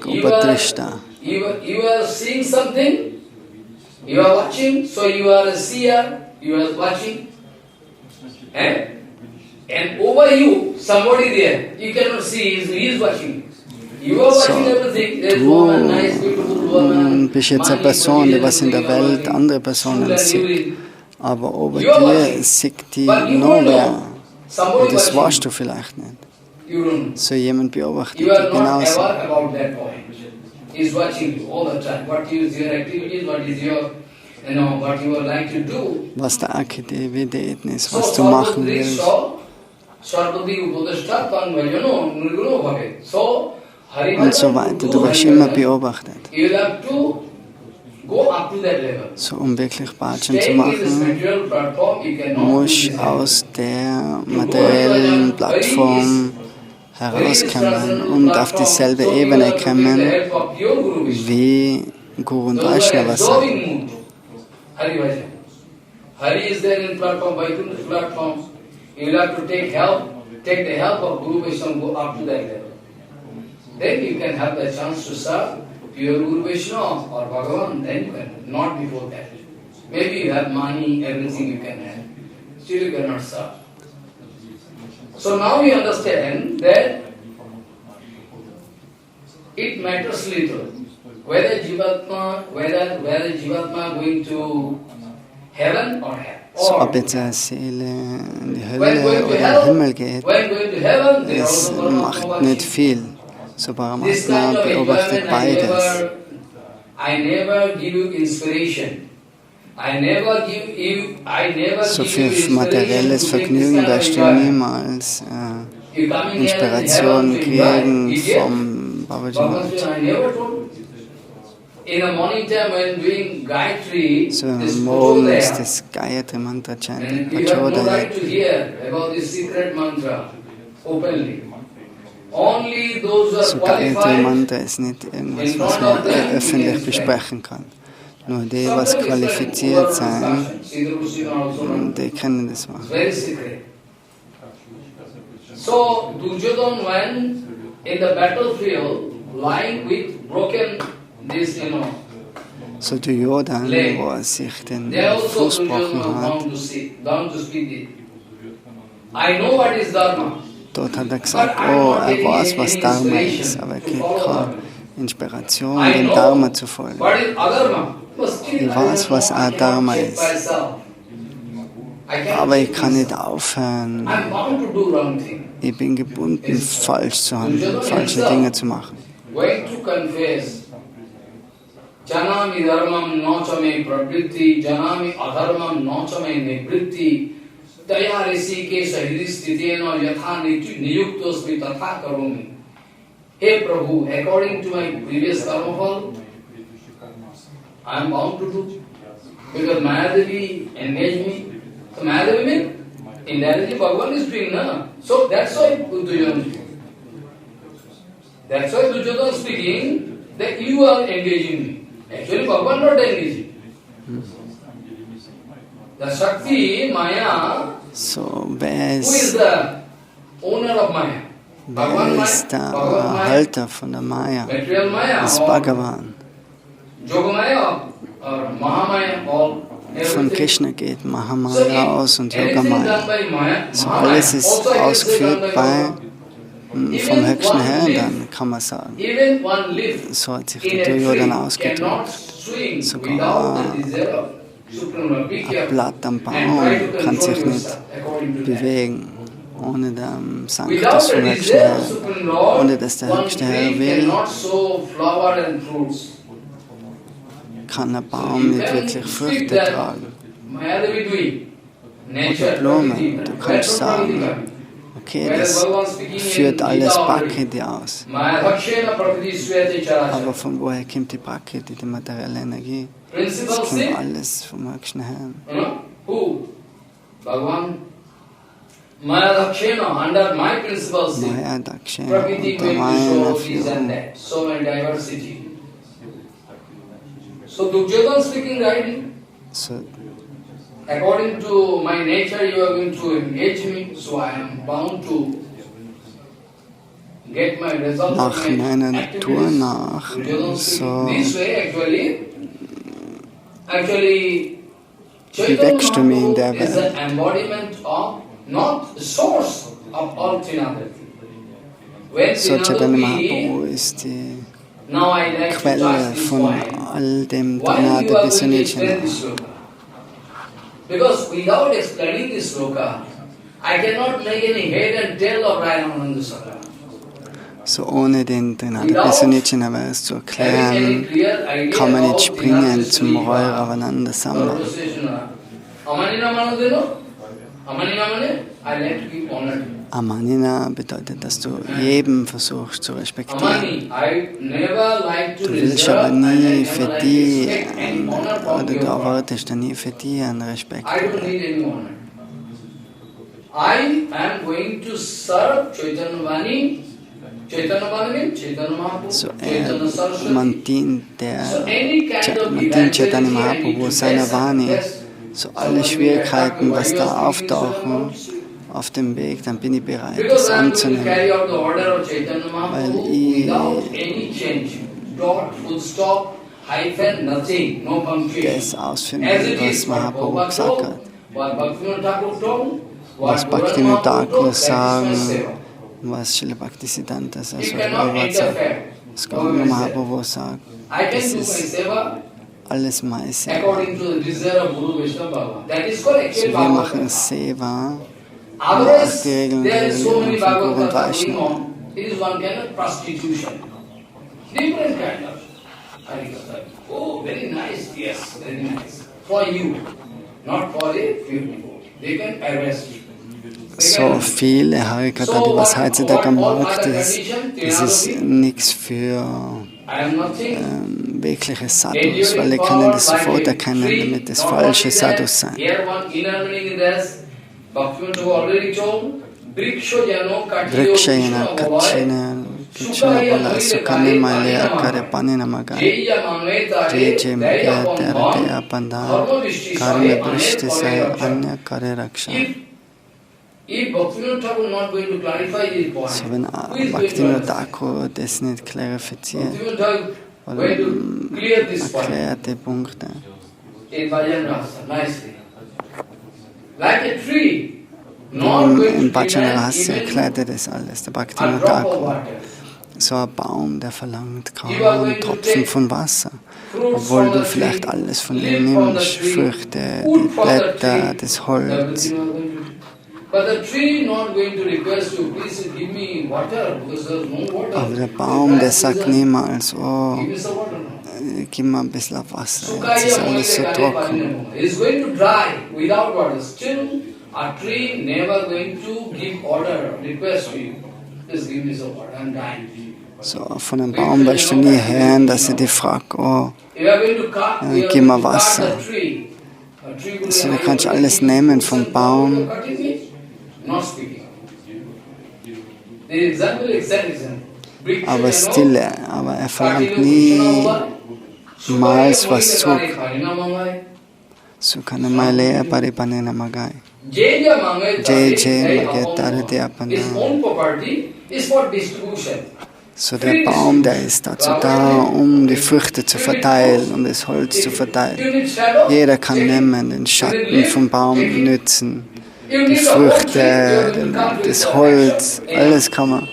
Upadrishta. You are seeing something, you are watching, so you are a seer, you are watching. And over you, somebody there, you cannot see, he is watching. You are watching everything. There is woman, nice, beautiful woman. Bist jetzt eine Person, die was in der Welt andere Personen sieht. Aber über dir sieht die nur wer. Und das weißt du vielleicht nicht. So jemand beobachtet dich genauso. Is watching you all the time. What is your activities? What is your, what you would like to do? Was der Aktivitäten ist, was du machen willst. Und so weiter. Du wirst immer beobachtet. So, um wirklich Bhajan zu machen, musst du aus der materiellen Plattform herauskommen und auf dieselbe Ebene kommen, wie Guru und Vaishnava sind. Hari is there in platform, Vaikuntha platform. You will have to take the help of Guru Vaishnava, go up to that level. Then you can have the chance to serve pure Guru Vaishnava or Bhagavan, then you can, not before that. Maybe you have money, everything you can have. Still you cannot serve. So now we understand that it matters little whether Jivatma going to heaven or hell. So, ob jetzt eine Seele in die Hölle oder in den Himmel geht, es macht nicht viel. So Paramatma beobachtet beides. So für materielles Vergnügen wirst du niemals Inspiration kriegen vom Babaji Maharaj. So morgens das Gayatri Mantra chanting, Prachodaya. So Gayatri Mantra ist nicht irgendwas, was man öffentlich besprechen kann. Nur die, was qualifiziert sind, die können das machen. So Duryodhana went in the battlefield lying with broken this, So Duryodhana, wo er sich den Fuß gebrochen hat, dort hat er gesagt, oh, er weiß, was Dharma ist, aber er kriegt keine Inspiration, dem Dharma zu folgen. Ich weiß, was Dharma ist. Aber ich kann nicht aufhören. Ich bin gebunden, falsch zu handeln, falsche Dinge zu machen. Janami dharmam nachame pravritti, janami adharmam nachame nivritti, daya risikesha hridistitena yatha niyuktosmi tatha karumi. Hey Prabhu, according to my previous karma fall, I am bound to do. Because Mayadevi engaged me. So Mayadevi means indirectly Bhagavan is doing, na? So that's why Duryodhana is speaking. That's why Duryodhana is speaking that you are engaging me. Actually, Bhagavan not engaging. The Shakti, Maya, So, who is the owner of Maya? wer ist der Erhalter von der Maya? Das ist Bhagavan. Yogamaya or Mahamaya, all. Von Krishna geht Mahamaya aus und Yogamaya. So, alles ist ausgeführt vom höchsten Herrn, dann kann man sagen. So hat sich der Duryodhana ausgedrückt. Sogar ein Blatt am Baum kann sich nicht bewegen, ohne den Sanctus vom höchsten Herrn. Ohne dass der höchste Herr will, kann ein Baum nicht wirklich Früchte tragen. Oder Blumen. Du kannst sagen, okay, das führt alles Prakriti aus. Aber von woher kommt die Prakriti, die materielle Energie? principal kommt seat, alles vom höchsten Herrn. Who? Bhagavan. Maya Dakshina, under my principal seat. Maya Dakshina, Prakriti unter going to meiner show this and Führung. that. So many diversity. So Duryodhana speaking rightly. So, According to my nature, you are going to engage me, so I am bound to get my result. nach meiner Natur nach, so This way, actually, bewegst du mich in der Chaitanya is Welt. the embodiment of, not the source of all Trinadati. When So Chaitanya Trinadati, Mahaprabhu ist die now I like to Quelle touch this von point. all dem Why you Trinada are going to explain Visunitana. this sloka? Because without explaining this sloka, I cannot make any head and tail of Ramananda Saka. So ohne den Trinada Visunitana Vers zu erklären, kann man nicht springen zum Roy Ravananda Samba. Amanina bedeutet, dass du jedem versuchst zu respektieren. Du willst aber nie für die, oder du erwartest dann nie für die einen Respekt. I am going to serve Chaitanya Vani. Chaitanya Vani means Chaitanya Mahaprabhu, So Chaitanya Saraswati. man dient Chaitanya Mahaprabhu seiner Vani. So alle Schwierigkeiten, was da auftauchen auf dem Weg, dann bin ich bereit, das anzunehmen. Weil ich das ausführen will, was Mahaprabhu gesagt hat. Was Bhaktivinoda Thakur sagen, was Srila Bhaktisiddhanta Saraswati sagt, was Gaura Mahaprabhu sagt, das ist alles mein Seva. So wir machen Seva nach die Regeln der Religion von Guru und Vaishnava. It is one kind of prostitution. Different kind of harikatha. Oh, very nice, yes, very nice. For you, not for a few people. They can arrest you. So viele Harikata, die was heutzutage am Markt ist, das ist nichts für wirkliche Sadhus, weil die können das sofort erkennen, damit es falsche Sadhus sein. Vrikshayana Kachina Kichana Bola Sukane Male Akare Panina Magai Jeje Magya Terate Apanda Karme Brishti Sai Anya Kare Raksha. So wenn Bhaktivinoda Thakur das nicht klarifiziert oder erklärt die Punkte. In Bhajan Rahasya erklärt er das alles, der Bhaktivinoda Thakur. So ein Baum, der verlangt kaum einen Tropfen von Wasser, obwohl du vielleicht alles von ihm nimmst, Früchte, die Blätter, das Holz. Aber der Baum, der sagt niemals, oh, gib mir ein bisschen Wasser, jetzt ist alles so trocken. A tree never going to give order, request you. Please give me some water, I'm dying. So, von einem Baum wirst du nie hören, dass er dich fragt, oh, gib mir Wasser. Also, du kannst alles nehmen vom Baum. Aber stille, aber er verlangt niemals was zurück. So kann er mal leer Paripanena Magai. Jai Magetare Deapana. So der Baum, der ist dazu da, um die Früchte zu verteilen, um das Holz zu verteilen. Jeder kann nehmen, den Schatten vom Baum nützen, die Früchte, das Holz, alles kann man.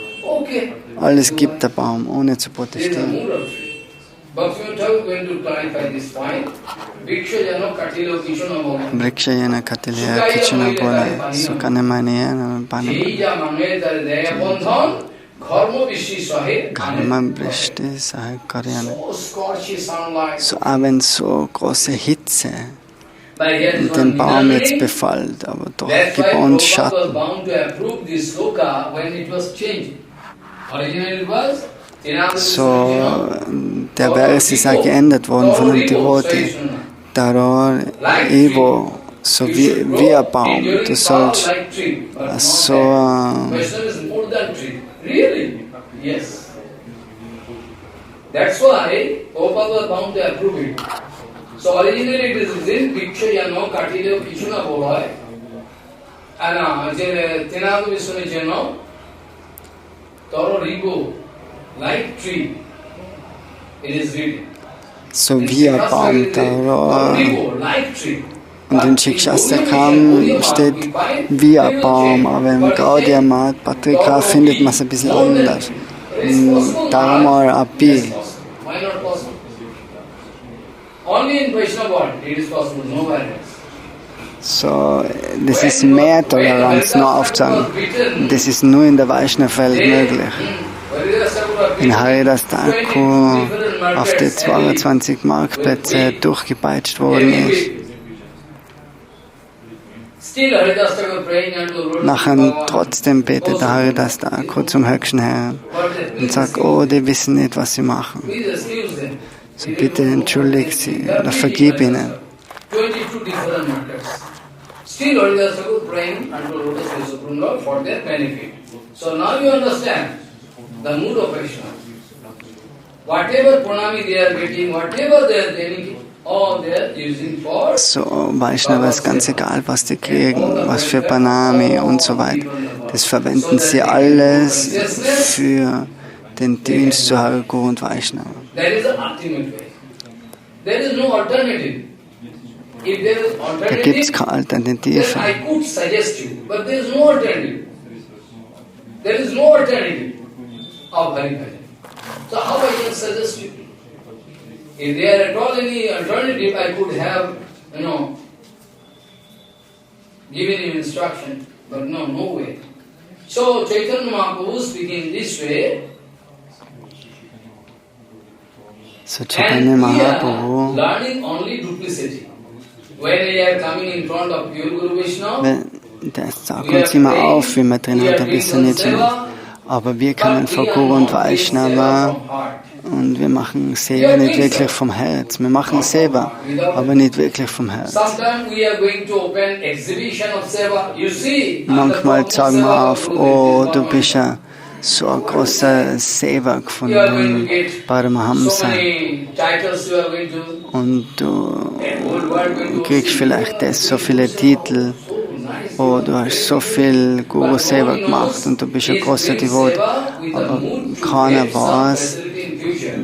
Alles gibt der Baum, ohne zu protestieren. Vrikshayana Katilya Kichana Bola Sukane Maniyana Bana Karma Brishti Sahe Karyana. So, auch wenn so große Hitze den Baum jetzt befällt, aber doch gibt uns Schatten. So, der Vers ist auch geändert worden von einem Devotee. Daror Evo, so wie ein Baum. Du sollst so That's why Prabhupada found to approve it. So originally it is written, Bhiksha Jano Katile Kishuna Bolai. And Tinadu Vishnu Jano, Toro Rigo, like tree. It is written. so wie ein Baum. Daror. Und in Shikshastakam steht wie ein Baum, aber im Gaudiya Math Patrika findet man es ein bisschen anders. Dharma Api. So, das ist mehr Toleranz, nur aufzusagen. Das ist nur in der Vaishnava-Welt möglich. In Haridas Thakur auf die 22 Marktplätze durchgepeitscht worden ist. Nachher trotzdem betet der Haridas Thakur zum höchsten Herrn und sagt, oh, die wissen nicht, was sie machen. So bitte entschuldige sie oder vergib ihnen. Still Haridas Thakur praying unto Lotus Feet Supreme Lord for their benefit. So now you understand the mood of Krishna. Whatever pranami they are getting, whatever they are getting, all they are using for. So, Vaishnava ist ganz egal, was die kriegen, was für Pranami und so weiter. Das verwenden sie alles für den Dienst zu Hare Guru und Vaishnava. That is the ultimate way. There is no alternative. If there is Da gibt es alternative, keine Alternative. then I could suggest you, but there is no alternative. There is no alternative of Hari Bhajan. So how I can suggest you? If there at all any alternative, I could have, given you instruction, but no way. So Chaitanya Mahaprabhu speaking this way, So Chaitanya and we Mahaprabhu, are learning only duplicity. When we are coming in front of pure Guru Vishnu, der sagt uns immer auf, wie man drin hat, ein bisschen nicht so. Aber wir kommen vor Guru und Vaishnava und wir machen Seva nicht wirklich vom Herz. Wir machen Seva, aber nicht wirklich vom Herz. Manchmal sagen wir auf, oh, du bist ja so ein großer Sevak von dem Paramahamsa und du kriegst vielleicht das, so viele Titel, oh, du hast so viel Guru Seva gemacht und du bist ein großer Devot, aber keiner weiß,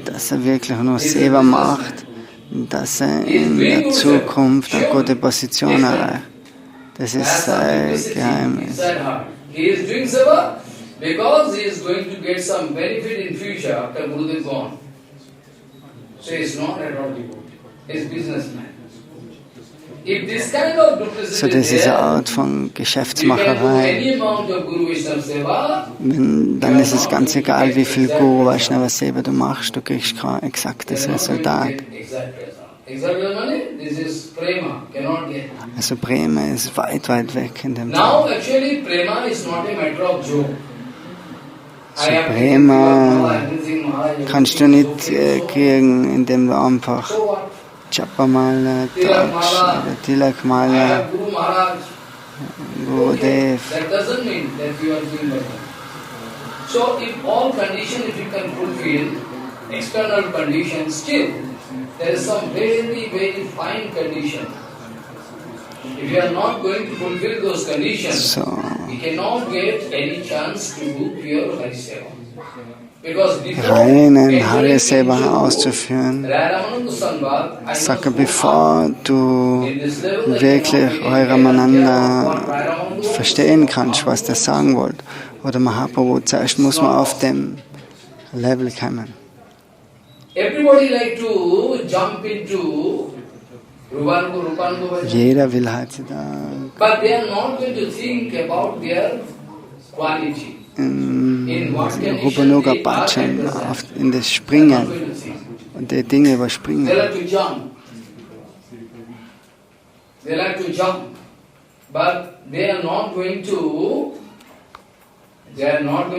dass er wirklich nur Seva macht, dass er in der Zukunft eine gute Position erreicht. Das ist sein Geheimnis. Because he is going to get some benefit in future after Gurudev gone. So he is not at all devotee. He is businessman. If this kind of duplicity So, das ist eine Art von Geschäftsmacherei. Dann ist es ganz egal, wie viel Guru Vaishnava Seva du machst, du kriegst kein exaktes Resultat. Also Prema ist weit, weit weg in dem Now actually Prema is not a matter of joke. So Prema kannst du nicht kriegen, indem du einfach Japamala, Taksh oder Tilakmala, Gurudev. That doesn't mean that you are doing bhajan. So if all conditions, if you can fulfill external conditions, still there is some very, very fine condition. If you are not going to fulfill those conditions, you cannot get any chance to do pure Hari Seva. Reinen Hari Seva auszuführen, sage, bevor du wirklich Ramananda verstehen kannst, was der sagen wollte, oder Mahaprabhu, zuerst muss man auf dem Level kommen. Jeder will halt in Rupanuga Bhajan, in das Springen und die Dinge überspringen. They like to jump, but they are not going to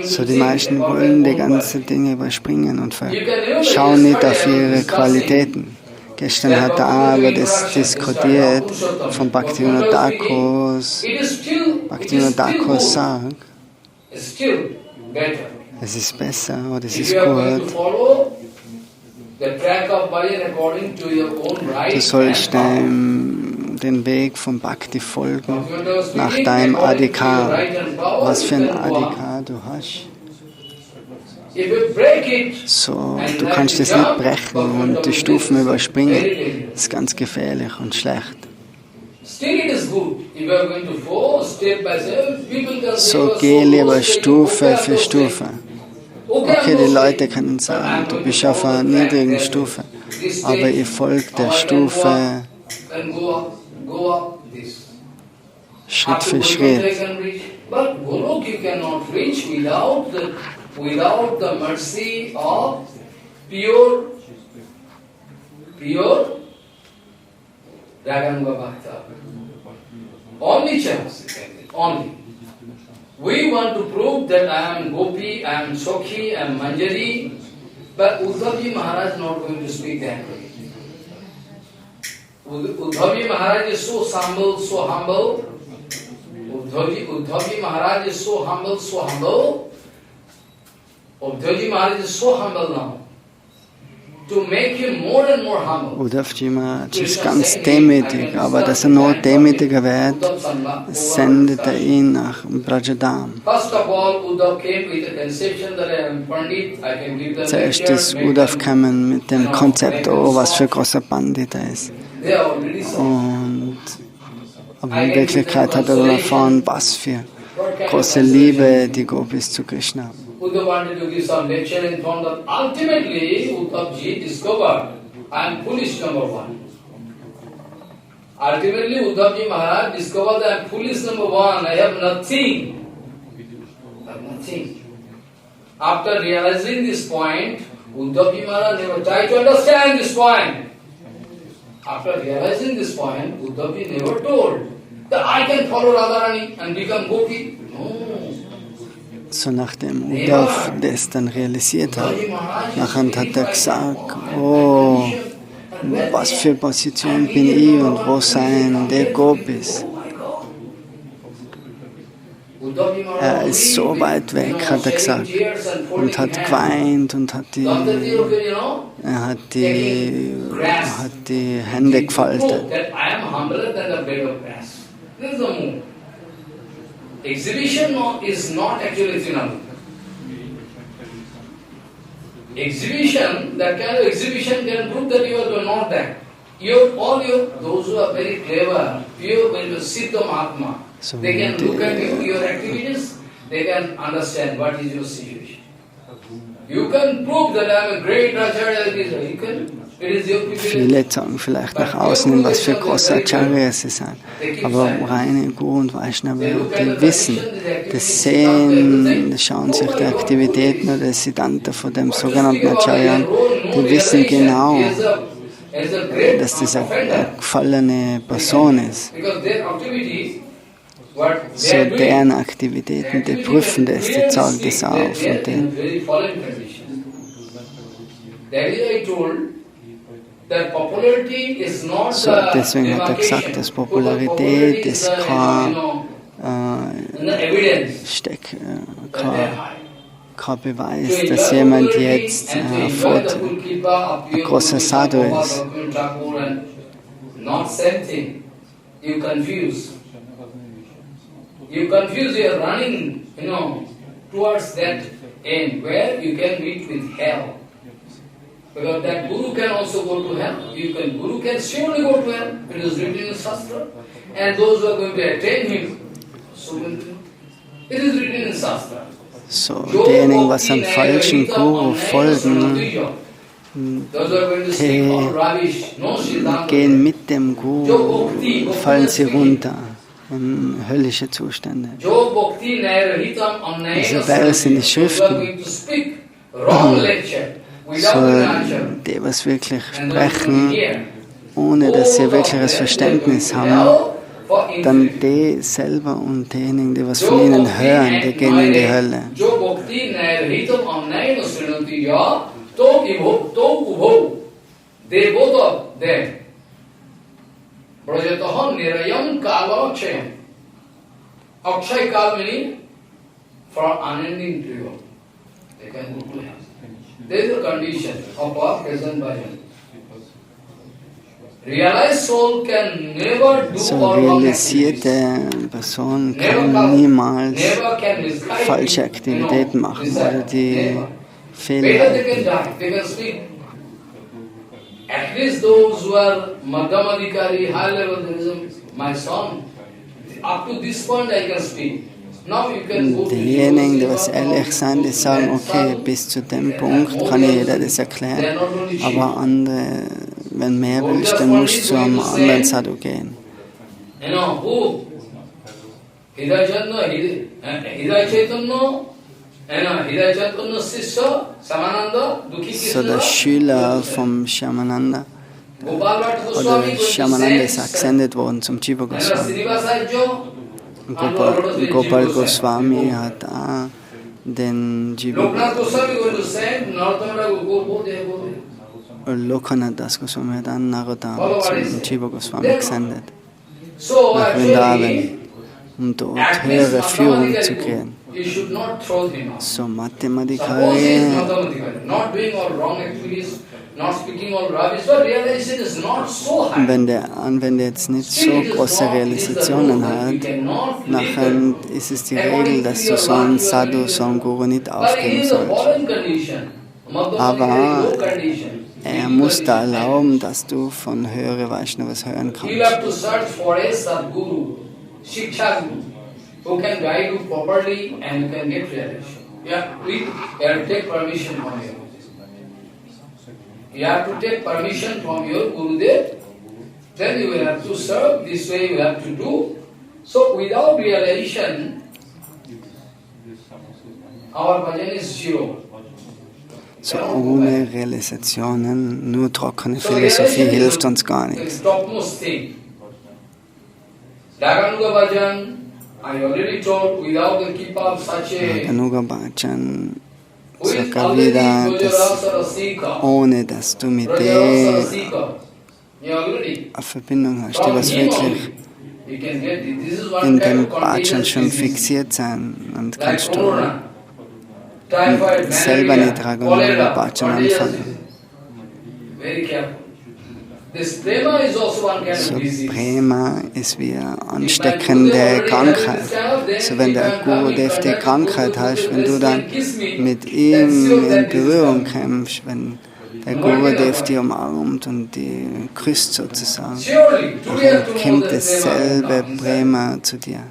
So die meisten wollen die ganzen Dinge überspringen und schauen nicht auf ihre Qualitäten. Gestern hat der aber das diskutiert von Bhaktivinoda Thakur. Bhaktivinoda Thakur sagt, es ist besser oder es ist gut. Du sollst den Weg vom Bhakti folgen nach deinem Adhikar. Was für ein Adhikar du hast. So, du kannst es nicht brechen und die Stufen überspringen. Das ist ganz gefährlich und schlecht. So, geh lieber Stufe für Stufe. Okay, die Leute können sagen, du bist auf einer niedrigen Stufe, aber ihr folgt der Stufe Schritt für Schritt. Without the mercy of pure Raganga Bhakta. Only chance, only. We want to prove that I am Gopi, I am Sokhi, I am Manjari, but Uddhavji Maharaj is not going to speak that way. Uddhavji Maharaj is so humble, so humble. Uddhavji Maharaj is so humble, so humble. Uddhavji Maharaj is so humble now. To make him more and more humble. Uddhavji Maharaj ist ganz demütig, aber dass er noch demütiger wird, sendet er ihn nach Brajadam. Zuerst ist Uddhav gekommen mit dem Konzept, oh, was für ein großer Pandit er ist. Aber in Wirklichkeit hat er dann erfahren, was für große Liebe die Gopis zu Krishna haben. Uddhav wanted to give some lecture in front of. Ultimately, Uddhavji discovered, I am foolish number one. Ultimately, Uddhavji Maharaj discovered that I am foolish number one. I have nothing. I have nothing. After realizing this point, Uddhavji Maharaj never tried to understand this point. After realizing this point, Uddhavji never told that I can follow Radharani and become Gopi. No. So nachdem Uddhav das dann realisiert hat, nachher hat er gesagt, oh, was für Position bin ich und wo sein der Gopis. Er ist so weit weg, hat er gesagt, und hat geweint und hat die Hände gefaltet. Exhibition is not actually phenomenon. Exhibition, that kind of exhibition can prove that you are not that. Those who are very clever, pure, when you see the Mahatma, so they can look at you, your activities, they can understand what is your situation. You can prove that I am a great Acharya, you can. Viele sagen vielleicht nach außen, was für große Acharya sie sind. Aber reine Guru und Vaishnava, die wissen, die sehen, die schauen sich die Aktivitäten oder die Siddhanta von dem sogenannten Acharya an, die wissen genau, dass das eine gefallene Person ist. So deren Aktivitäten, die prüfen das, die zeigen das auf. So, deswegen hat er gesagt, dass Popularität ist kein Beweis, dass jemand jetzt ein großer Sadhu ist. You confuse, you are running, towards that end where you can meet with hell. Because that Guru can also go to hell. Guru can surely go to hell. It is written in Shastra. And those who are going to attain him, it is written in Shastra. So, diejenigen, was am falschen Guru folgen, die gehen mit dem Guru, fallen sie runter in höllische Zustände. Diese Verse in die Schriften. So, die was wirklich sprechen, ohne dass sie wirkliches Verständnis haben, dann die selber und diejenigen, die was von ihnen hören, die gehen in die Hölle. They both of them. Brajataha nirayam kala akshayam. Akshay kal meaning for unending trivial. They can go to hell. There is a condition of our present bhajan. Realized soul can never do So all wrong realisierte Person kann niemals falsche Aktivitäten machen oder die Fehler. At least those who are Madhyamadikari, high level, my son, up to this point I can speak. Now you can go to Diejenigen, die was ehrlich sind, die sagen, okay, bis zu dem Punkt kann ich dir das erklären, aber andere, wenn mehr willst, dann musst du zu einem anderen Sadhu gehen. You know, who? Hidaya Chaitanya, So der Schüler vom Shamananda, oder Shamananda ist auch gesendet worden zum Jiva Goswami. Gopal Goswami hat auch den Jiva Lokanath Das Goswami hat auch Narottam zum Jiva Goswami gesendet. Nach Vrindavan, um dort höhere Führung zu kriegen. So Mathematikari, wenn der Anwender jetzt nicht so große Realisationen hat, nachher ist es die Regel, dass du so einen Sadhu, so einen Guru nicht aufgeben sollst. Aber er muss da erlauben, dass du von höheren Vaishnavas hören kannst. Who can guide you properly and you can get realization. You have to take permission from you. You have to take permission from your Gurudev. Then you will have to serve, this way you have to do. So without realization, our bhajan is zero. So ohne Realisationen, nur trockene Philosophie hilft uns gar nichts. Raganuga bhajan, I already told, without the keep of such a Raganuga Bhajan, sag wieder, dass ohne dass du mit der Verbindung hast, die was wirklich in dem Bhajan schon fixiert sein, und kannst du selber nicht Raganuga Bhajan anfangen. So Prema ist wie eine ansteckende Krankheit. So wenn der Gurudev die Krankheit hast, wenn du dann mit ihm in Berührung kämpfst, wenn der Gurudev dich umarmt und die küsst sozusagen, dann kommt dasselbe Prema zu dir.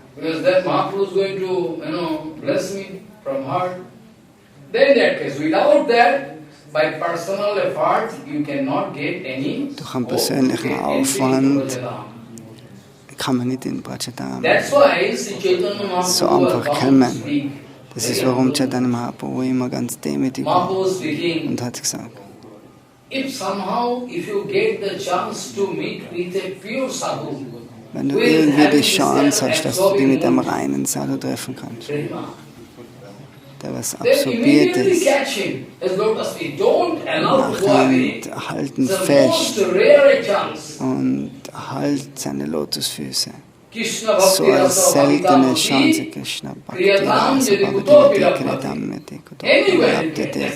Durch einen persönlichen Aufwand kann man nicht in Brajadam so einfach kommen. Das ist, warum Chaitanya Mahaprabhu immer ganz demütig war und hat gesagt, wenn du irgendwie die Chance hast, dass du dich mit einem reinen Sadhu treffen kannst, der was absorbiert ist, nachher halten fest und halt seine Lotusfüße. So eine seltene Chance, Krishna Bhakti Rasa Bhavati Kridamyati Kudokumayaptite.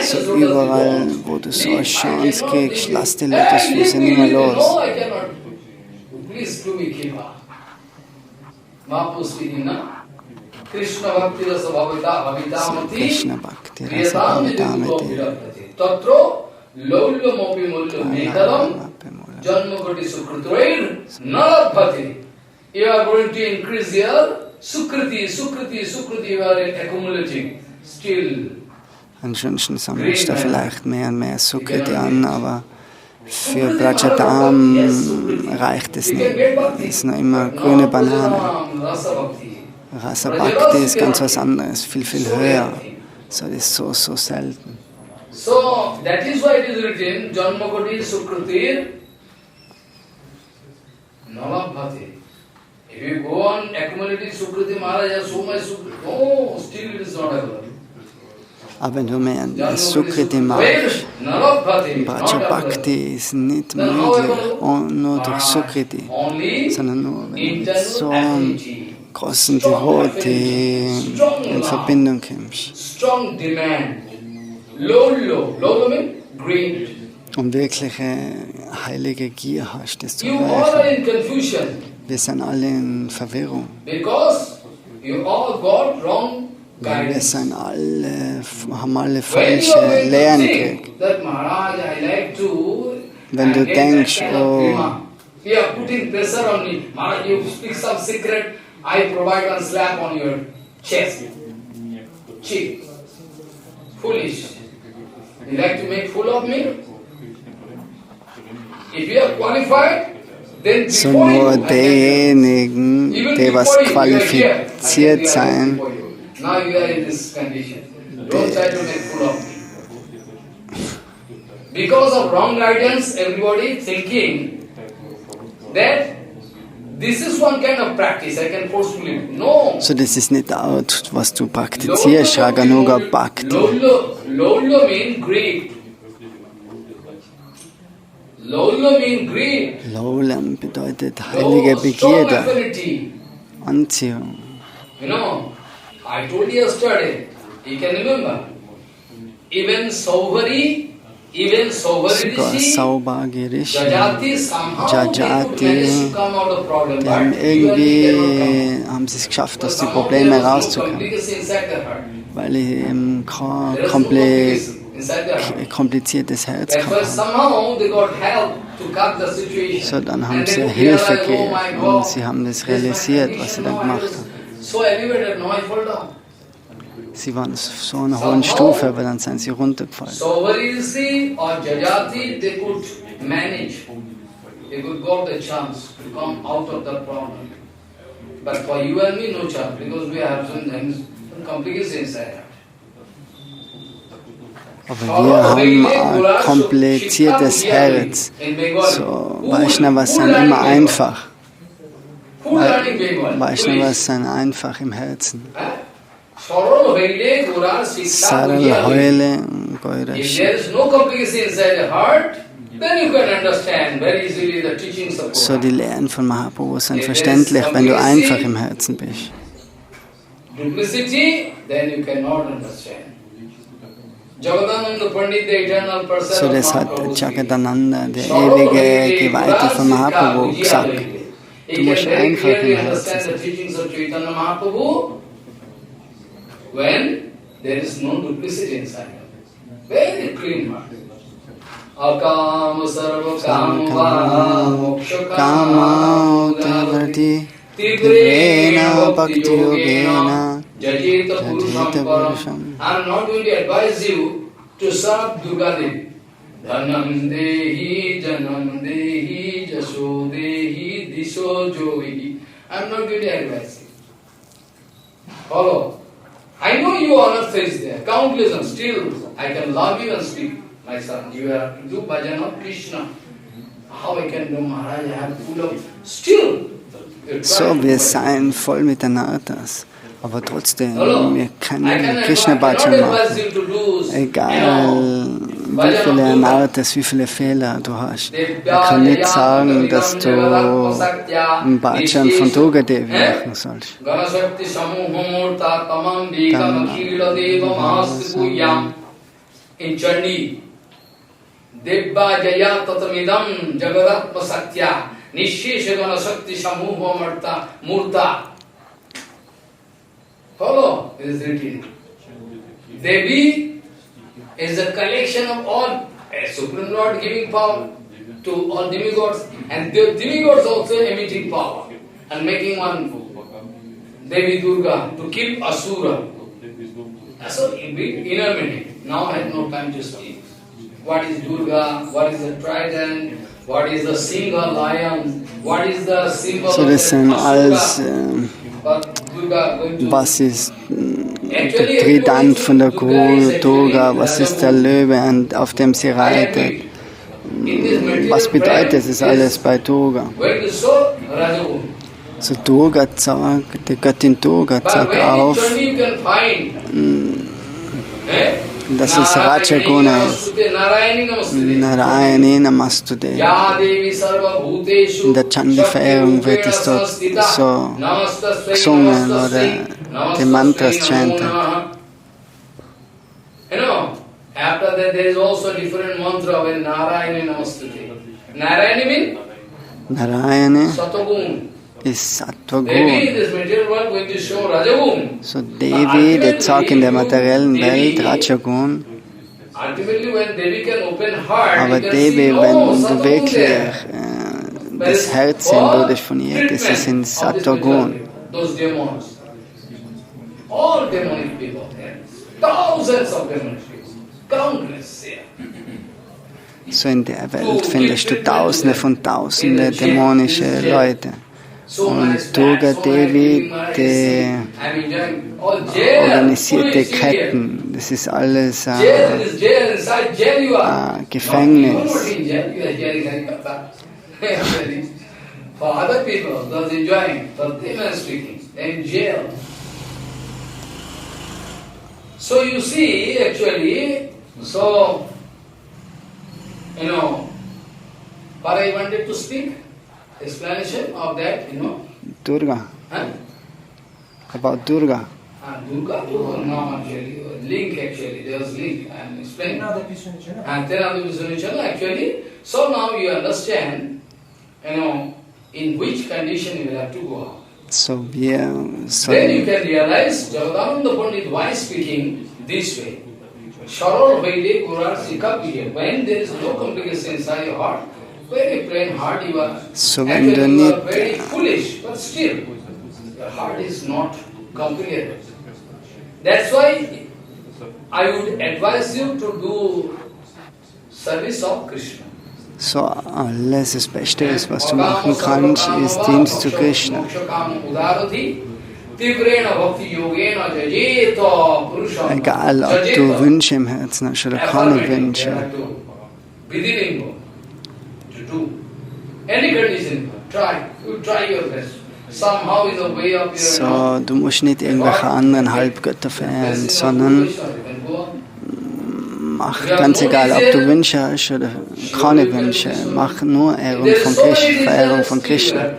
So überall, wo du so eine Chance kriegst, lass die Lotusfüße nicht mehr los. Krishna Bhakti Rasa Bhavitamati Tatro Laulyam Mulya Mekaram Janmakoti Sukritoir Nalabhati. You are going to increase your Sukriti, you are accumulating still. An schönsten sammelst du vielleicht mehr und mehr Sukriti an, aber für Brajadam reicht es nicht. Es ist noch immer grüne Banane. Rasa Bhakti ist ganz was anderes, viel, viel höher. So, das ist so, so selten. So, that is why it is written, Janmakoti Sukritir Nalabhati. If you go on accumulating Sukriti Maharaj has so much Sukriti, no, still it is not available. Aber wenn du mehr Sukriti machst, Braja Bhakti ist nicht möglich, nur durch Sukriti, sondern nur wenn du mit so einem großen Devotee in Verbindung kommst. Und wirkliche heilige Gier hast, das zu erreichen. Wir sind alle in Verwirrung. Weil wir sind haben alle falsche Lehren gekriegt. Wenn du denkst, oh, I provide one slap on your chest. Cheap. Foolish. You like to make fool of me? If you are qualified, then so nur diejenigen, die was qualifiziert sein, now you are in this condition. Don't try to make fool of me. Because of wrong guidance, everybody thinking that this is one kind of practice, I can forcefully. No. So das ist nicht Art, was du praktizierst, Raganuga Bhakti. Lolo means greed. Lolo means greed. Lolam bedeutet heilige Begierde, Anziehung. You know, I told you yesterday, you can remember, even Sauvari Rishi, Jajati, die haben irgendwie sie es geschafft, aus den Problemen rauszukommen, weil ich ein kompliziertes Herz hatte. So, dann haben sie Hilfe gegeben und sie haben das realisiert, was sie da gemacht haben. Sie waren auf so einer hohen Stufe, aber dann sind sie runtergefallen. Aber wir haben ein kompliziertes Herz. So, Vaishnavas sind immer einfach. Vaishnavas sind einfach im Herzen. Saral Heule Gaurash. So die Lehren von Mahaprabhu sind verständlich, wenn du einfach im Herzen bist. So das hat Jagadananda, der ewige Geweihte von Mahaprabhu, gesagt. Du musst einfach im Herzen sein. When there is no duplicity inside. Very clean heart. Akam sarva kama moksha kama utavati tigrena bhakti yogena jajita purusham. I am not going to advise you to serve Durga Devi. Dhanam dehi janam dehi jaso dehi disho johi. I am not going to advise you. Follow. I know you honor face there, countless, and still I can love you and speak. My son, you have to do bhajan of Krishna. How I can do Maharaj? I have full of still. So, wir seien voll mit der Nardas, aber trotzdem, wir können Krishna Bhajan machen. Egal, wie viele Nardas, wie viele Fehler du hast. Er kann nicht sagen, dass du einen Bhajan von Durga Devi machen sollst. In Chandi, Devva Jaya Tatamidam Jagadatma Satya Nishesha Gana Shakti Samuha Murta. Follow, it is written. Devi is a collection of all Supreme Lord giving power to all demigods, and the demigods also emitting power and making one Devi Durga to kill Asura. So, inner meaning. Now I have no time to speak. What is Durga? What is the trident? What is the single lion? What is the symbol of the Asura? Was ist der Trident von der Durga? Was ist der Löwe, auf dem sie reitet? Was bedeutet es alles bei Durga? Rajagun. So Durga sagt, die Göttin Durga But sagt when auf, in Chandi you can find dass es Rajaguna ist. Narayani Namastude. In der Chandi-Verehrung wird es dort so gesungen oder die Mantras chantet. You know, after that there is also a different mantra when Narayani Namastude. Narayani means Narayani Satagun. ist Sattva-Gun. Devi, this material world going to show Rajagun. So Devi, der sagt in der materiellen Welt Rajagun. Ultimately, when Devi can open heart, Aber you can Devi, see, wenn no, du Satagun wirklich there. das Herz sehen würdest von ihr, das ist in Sattva-Gun. Those demons, all demonic people there, thousands of demonic people, countless there. So in der Welt findest du Tausende von Tausende dämonische Leute. Und Durga Devi, die organisierte Ketten, das ist alles Gefängnis. For other people, those enjoying, for them and speaking, in jail. So you see, actually, so, you know, what I wanted to speak, explanation of that, you know. Durga. Huh? About Durga. Durga, no, actually, link actually, there was link, I am explaining. And Tenadu Vishnu actually, so now you understand, you know, in which condition you will have to go out. So wir Then you sollen can realize Jagadananda Pandit, why speaking this way? Sharal Vaide Kurar Sikha Piya. When there is no complication inside your heart, very plain heart you are. So Actually wenn du you are nicht very foolish, but still your heart is not complicated. That's why I would advise you to do service of Krishna. so alles das Beste ist, was du machen kannst, ist Dienst zu Krishna. Egal, ob du Wünsche im Herzen hast oder keine Wünsche. So, du musst nicht irgendwelche anderen Halbgötter verehren, sondern mach ganz egal, ob du Wünsche hast oder keine Wünsche, mach nur Verehrung von Krishna.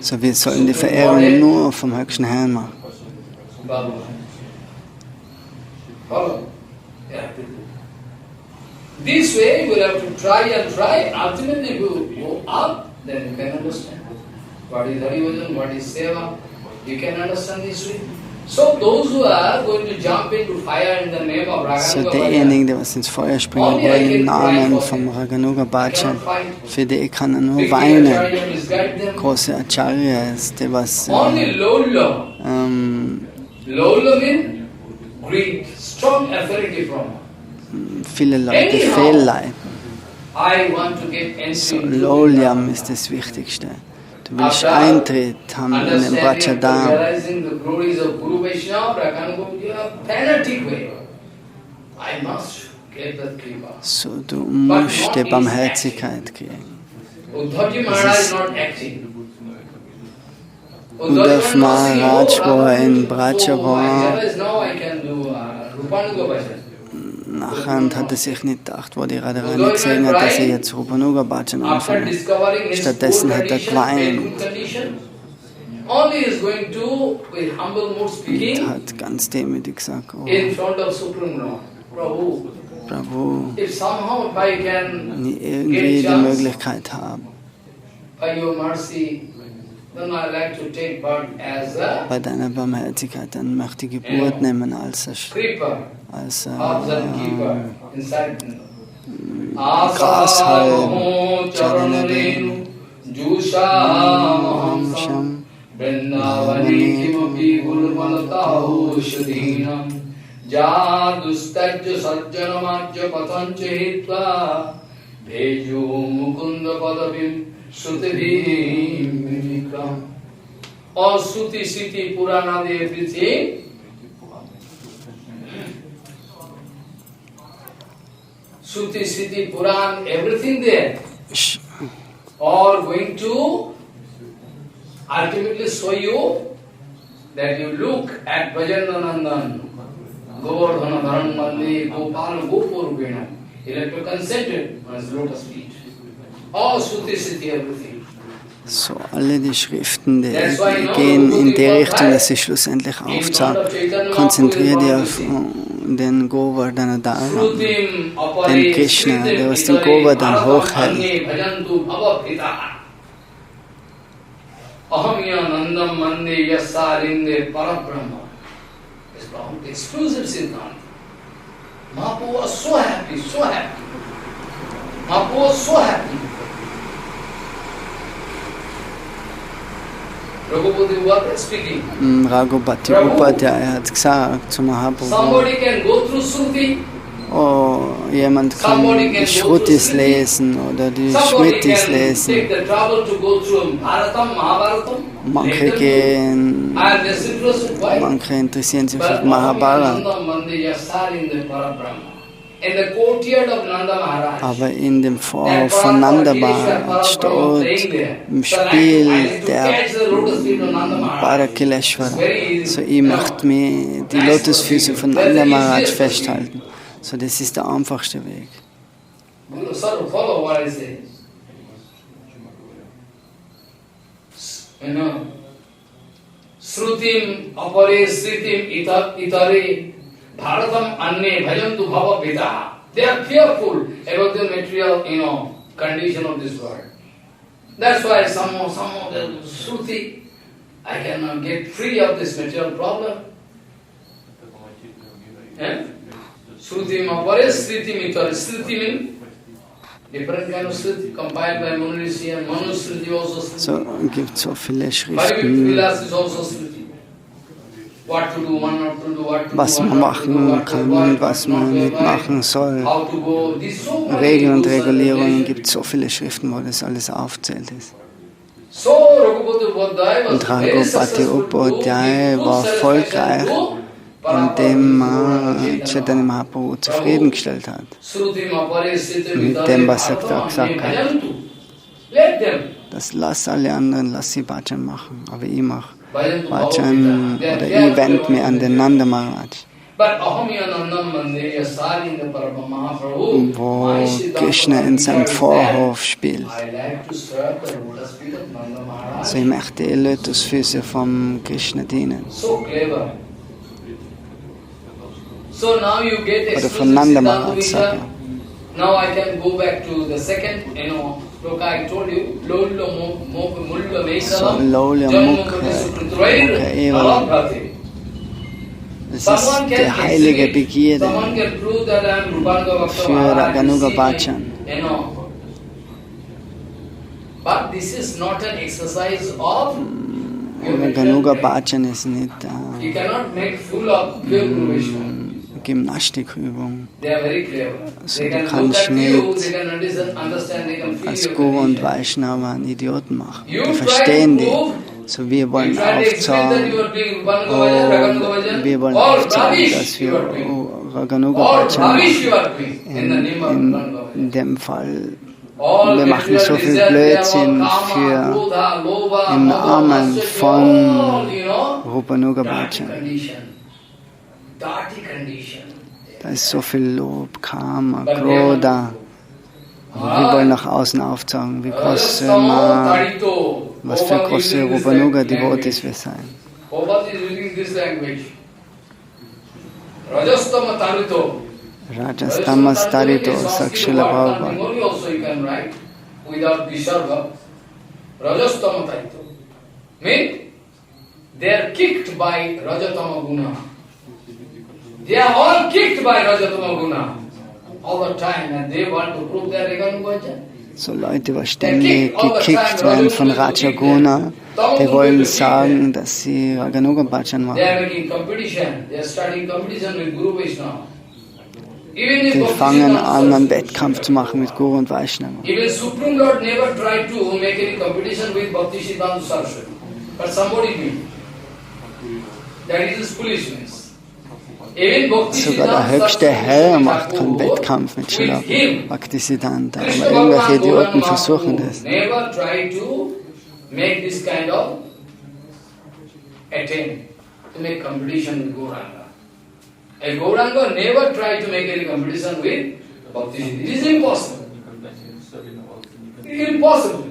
So, wir sollen die Verehrung nur vom höchsten Herrn machen. Follow? You have to do. This way you will have to try and try. Ultimately, if you go up, then you can understand what is Harivajan, what is Seva. You can understand this way. So those who are going to jump into fire in the name of So Raganuga diejenigen, die was ins Feuer springen wollen, im Namen vom Raganuga Bhajan, für die kann er nur weinen. Große Acharyas, die was only Lolo. Lolo means greed, strong affinity from her. viele Leute fehlleiten. I want to get So entry into Lolyam ist das Wichtigste. Du willst Eintritt haben in den Brajadam. realizing the glories of Guru Vaishnava, Raganuga, in a fanatic way. I must get that kripa. So du musst die Barmherzigkeit kriegen. Uddhavji Maharaj is not acting. Uddhav Maharaj, wo er in Braja war, Now I can do Rupanuga Bhajan. nachher hat er sich nicht gedacht, wo die Radharani gesehen hat, dass er jetzt Rupanuga Bhajan After anfängt. discovering his Stattdessen poor hat er condition, very geweint good condition, only is going to, with humble mood und speaking, hat ganz demütig gesagt, oh in front of Supreme Lord, Prabhu, Prabhu, if somehow if I can nie irgendwie die Möglichkeit haben, by your mercy, then I like to take birth as a bei deiner Barmherzigkeit, dann möchte ich Geburt nehmen als creeper, observe keeper inside me. Grashalm, Charanarenu, Jusha Sham, Vrindavani Kimapi Gurmanatahu Shadhinam, Jadustajya Sajjanamajya Pathancha Hitva, Veju Mukunda Padavim, All Suti, Siti, Purana, everything. Suti, Siti, Puran, everything there. All going to ultimately show you that you look at Bhajananandan, Govardhana, Dharanmandi, Gopal, Gopurvena. You have to concentrate on his lotus feet. All Suti, Siti, everything. So, alle die Schriften die gehen in die Richtung, dass sie schlussendlich aufzeigen. Konzentriere dich auf den Govardhana Dharam, den Krishna, der aus dem Govardhan hochhält. Ahamyanandam mande yasarinde parabrahma. It's from exclusive Siddhanta. Mahaprabhu was so happy, so happy. Mahaprabhu was so happy. Raghupati was speaking. Raghupati Upadhyaya hat gesagt zu Mahaprabhu, Somebody can go through Shruti. oh, jemand kann die Shrutis lesen oder die Smritis lesen. Manche interessieren sich für Mahabharata. Aber in dem Vorhof von Nanda Maharaj steht im Spiel der Bharakileshwara. So, ich möchte mir die Lotusfüße von Nanda Maharaj festhalten. So, das ist der einfachste Weg. Srutim apare sritim itare bharatam anne bhajantu bhava veda. They are fearful about the material, condition of this world. That's why some of the Shruti, I cannot get free of this material problem. Shruti mapare, Sriti mitare. Sriti means different kind of Sriti, compiled by Manu Rishi and Manu Sriti also Sriti. So, gibt so viele Schriften, Vilas is also Sriti. What to do, what not to do, what to do, was man machen kann und was man nicht machen soll. Regeln und Regulierungen, gibt so viele Schriften, wo das alles aufzählt ist. Und Raghupati Upadhyaya war erfolgreich, indem man Chaitanya Mahaprabhu zufriedengestellt hat. Mit dem, was er gesagt hat. Das lass alle anderen, lass sie Bhajan machen, aber ich mache Bhajan oder ich wende mich an den Nanda Maharaj. Wo Krishna in seinem Vorhof spielt. So, ich möchte die Lotusfüße vom Krishna dienen. Oder von Nanda Maharaj sagen. Now I can go back to the second, look, I told you, Lolya Mulla Mesalam, das ist die heilige Begierde für Raganuga Bhajan. But this is not an exercise of Raganuga Bhajan ist nicht you cannot make full of pure Purveshwar. Gymnastikübung. Also du kannst nicht als Guru und Vaishnava einen Idioten machen. Die verstehen die. So, wir wollen aufzeigen, dass wir Raganuga Bhajan machen. In dem Fall, wir machen so viel Blödsinn im Namen von Rupanuga Bhajan. Da ist so viel Lob, Karma, Krodha. Wir wollen nach außen aufzeigen, wie groß was für große Rupanuga Devotees wir sein. Rajastamas Tarito, sagt Srila Prabhupada. Rajastama Tarito means they are kicked by Rajatama Guna. They are all kicked by Rajatama Guna all the time, and they want to prove their Raganuga. So Leute, die ständig gekickt werden von Rajaguna, die wollen sagen, dass sie Raganuga Bhajan machen. die fangen an, einen Wettkampf zu machen mit Guru und Vaishnava. Even Supreme Lord never tried to make any competition with Bhaktisiddhanta Saraswati. But somebody did. That is his foolishness. Sogar der höchste Herr macht keinen Wettkampf mit Srila Bhaktisiddhanta, aber irgendwelche Idioten versuchen das. Never try to make this kind of attempt to make competition with Gauranga. A Gauranga never tried to make any competition with Bhaktisiddhanta. It is impossible. It is impossible.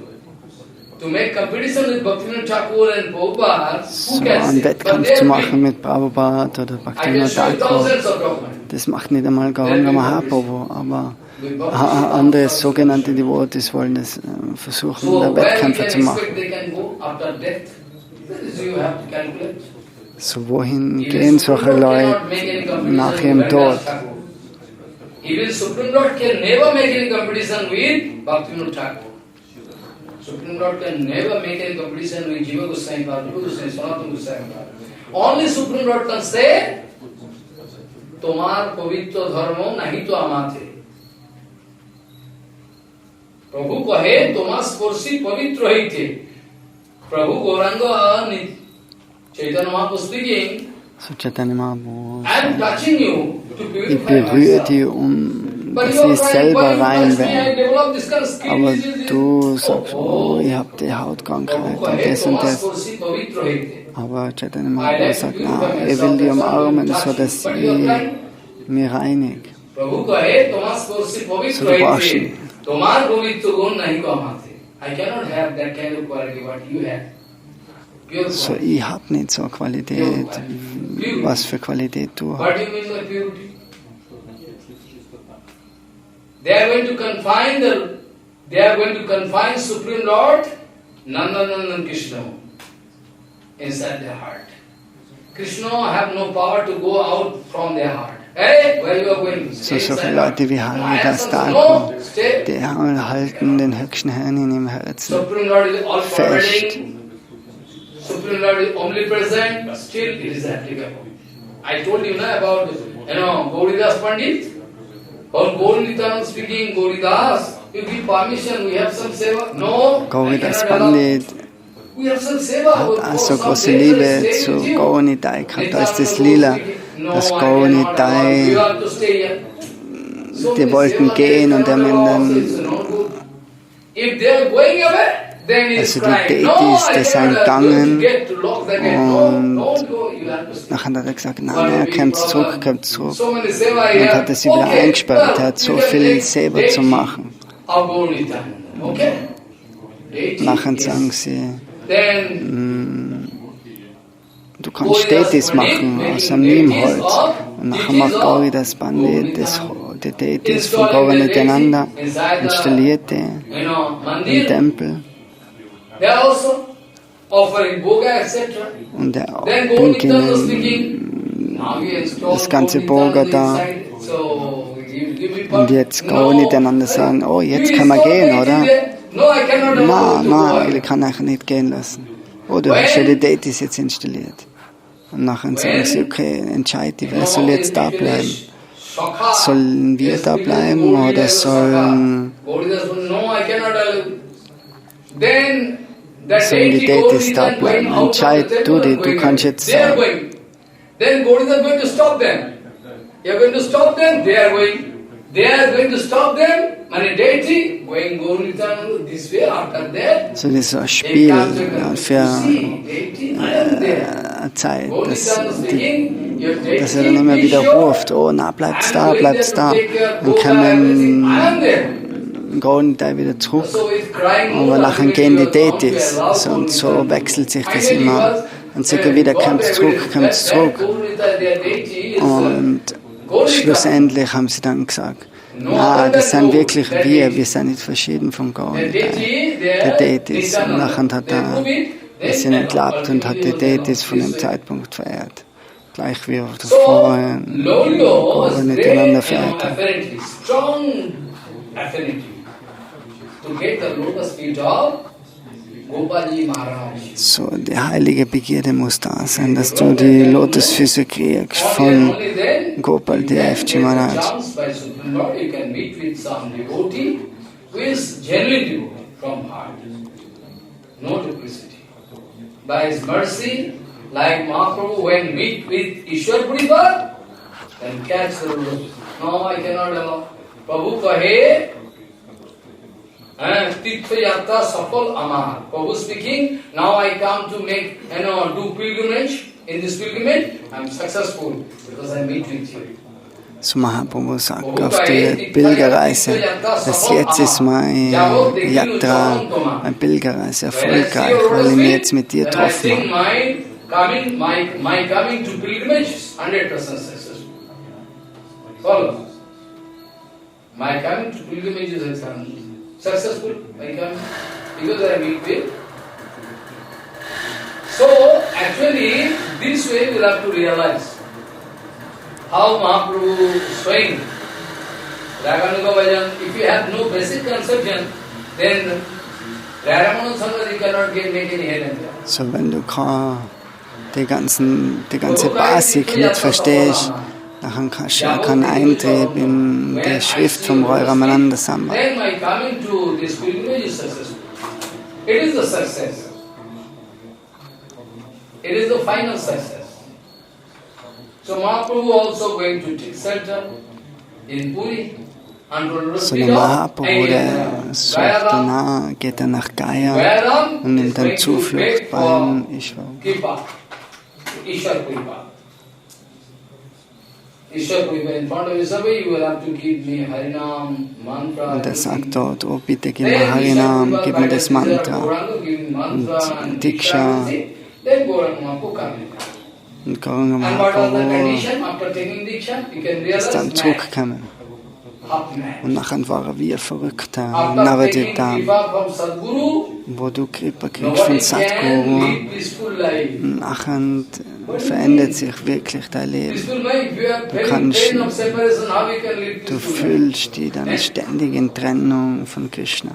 To make competition with Bhaktivinoda Thakur and Prabhupada, so einen Wettkampf zu machen mit Prabhupada oder Bhaktivinoda Thakur, das macht nicht einmal Gauranga Mahaprabhu, aber andere sogenannte Devotees wollen das versuchen, Wettkämpfe zu machen. So wohin gehen solche Leute nach ihrem Tod? Even Supreme Lord can never make any competition with Bhaktivinoda Thakur. Supreme Lord can never make any competition with Jiva Goswami, Jiva Goswami, Sanatana Goswami. Only Supreme Lord can say, Tomar pavitra dharmo nahi to amate. Prabhu kahe, Tomar sporsi pavitra haite. Prabhu Gauranga, Chaitanya Mahaprabhu speaking, So Chaitanya Mahaprabhu, I am touching you to ich purify berühre die, myself. dass sie selber rein werden. Aber du sagst, oh, ich habe die Hautkrankheit und das. Aber Chaitanya Mahaprabhu sagt, na, er will die umarmen, so dass ich mich reinig. So du brauchst nicht. So ich habe nicht so eine Qualität, was für Qualität du hast. They are going to confine Supreme Lord Nandanandan Krishna inside their heart. Krishna have no power to go out from their heart. Hey, where you are going? So viele Leute wie Haridas Thakur, die halten den höchsten Herrn in ihrem Herzen fest. Supreme Lord is omnipresent, still it is applicable. I told you about, Gauridas Pandit. On Gauridas speaking, Gauridas, you give permission, we have some seva. No, Gauridas Pandit hat also große Liebe zu Gauranitai gehabt. Da ist das Lila, dass Gauranitai, die wollten gehen und haben dann, also die Deities, die sind gegangen und nachher hat er gesagt, nein, kommt zurück. Und hat er sie wieder eingesperrt. Er hat so viel selber zu machen. Nachher sagen sie, du kannst Deities machen aus einem Niemholz. Und nachher macht Gauridas Pandit die Deities von Gaura Nityananda, installiert die im Tempel. Und er bringt ihnen das ganze Boga da. Und jetzt Gaura Nityananda sagen, oh, jetzt können wir gehen, oder? Nein, ich kann euch nicht gehen lassen. Oh, du hast ja die Deities jetzt installiert. Und nachher sagen sie, okay, entscheide, wer soll jetzt da bleiben? Sollen wir da bleiben oder sollen die Deities da bleiben? Entscheid du kannst jetzt sagen. Then Gauridas are going to stop them. You are going to stop them, they are going. They are going to stop them, and deity going Gauridas this way after that. So das ist so ein Spiel für eine Zeit, dass er dann immer wieder ruft, oh, na, bleibt's da. Dann kommen Gauridas wieder zurück, aber nachher gehen die Deities. Und so wechselt sich das immer. Und sogar wieder kommt es zurück. Und schlussendlich haben sie dann gesagt, na, das sind wirklich wir sind nicht verschieden von Gauridas, der Deities. Und nachher hat er sie entlarvt und hat die Deities von dem Zeitpunkt verehrt. Gleich wie auch das vorher Gaura miteinander verehrt hat. So, die heilige Begierde muss da sein, dass du die Lotusfüße kriegst von Gopal Devji Maharaj. By His mercy, like Mahaprabhu, when meet with Ishwar Puripad, then catch the lotus. No, I cannot allow. Prabhu kahe, Tirtha Yatra Safal Amar. Prabhu speaking, now I come to make, do pilgrimage. In this pilgrimage, I am successful because I meet with you. So Mahaprabhu sagt auf die Pilgerreise, dass jetzt ist meine Yatra, meine Pilgerreise erfolgreich, weil ich mich jetzt mit dir getroffen habe. My coming to pilgrimage is 100% successful. Follow. My coming to pilgrimage is successful. My coming because I meet with. So actually, this way we have to realize how Mahaprabhu is showing Raganuga Bhajan. If you have no basic conception, then Raganuga Sangha you cannot make any head and tail. So, wenn du die ganze Basic nicht verstehst, dann kannst du ja keinen Eintrieb in die Schrift vom Roy Ramananda Sambhava. Then my coming to this pilgrimage is successful. It is the success. It is the final success. So Mahaprabhu also going to take center in Puri. So der Mahaprabhu, der geht dann nach Gaya und nimmt dann Zuflucht beim Ishwar. Ishwar Kripa. Ishwar Kripa. In front of Ishwar, you will have to give me Harinam, Mantra. Und er sagt dort, oh bitte gib mir Harinam, gib mir das Mantra und Diksha. Und Gauranga Mahaprabhu ist dann zurückgekommen. Und nachher war er wie ein Verrückter, Navadvitam, wo du Kripa kriegst von Sadguru. Nachher verändert sich wirklich dein Leben. Du fühlst dich dann ständig in Trennung von Krishna.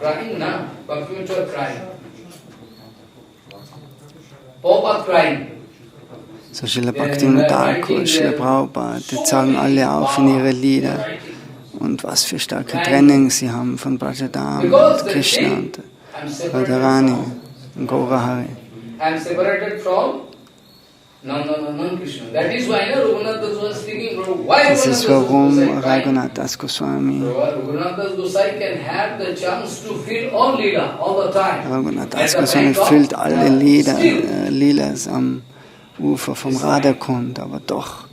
Crying now, but you are crying. Prabhupada crying. So Srila Bhaktivinoda Thakur, Srila Prabhupada, die zeigen alle auf in ihre Lieder und was für starke Trennung sie haben von Brajadam und Krishna und Radharani und Gaurahari. I am separated from non-Krishna. That is why Raghunath Das was speaking. Das ist warum Raghunath Das Goswami Raghunath Das Goswami füllt alle Lilas am Ufer vom Radhakund, aber doch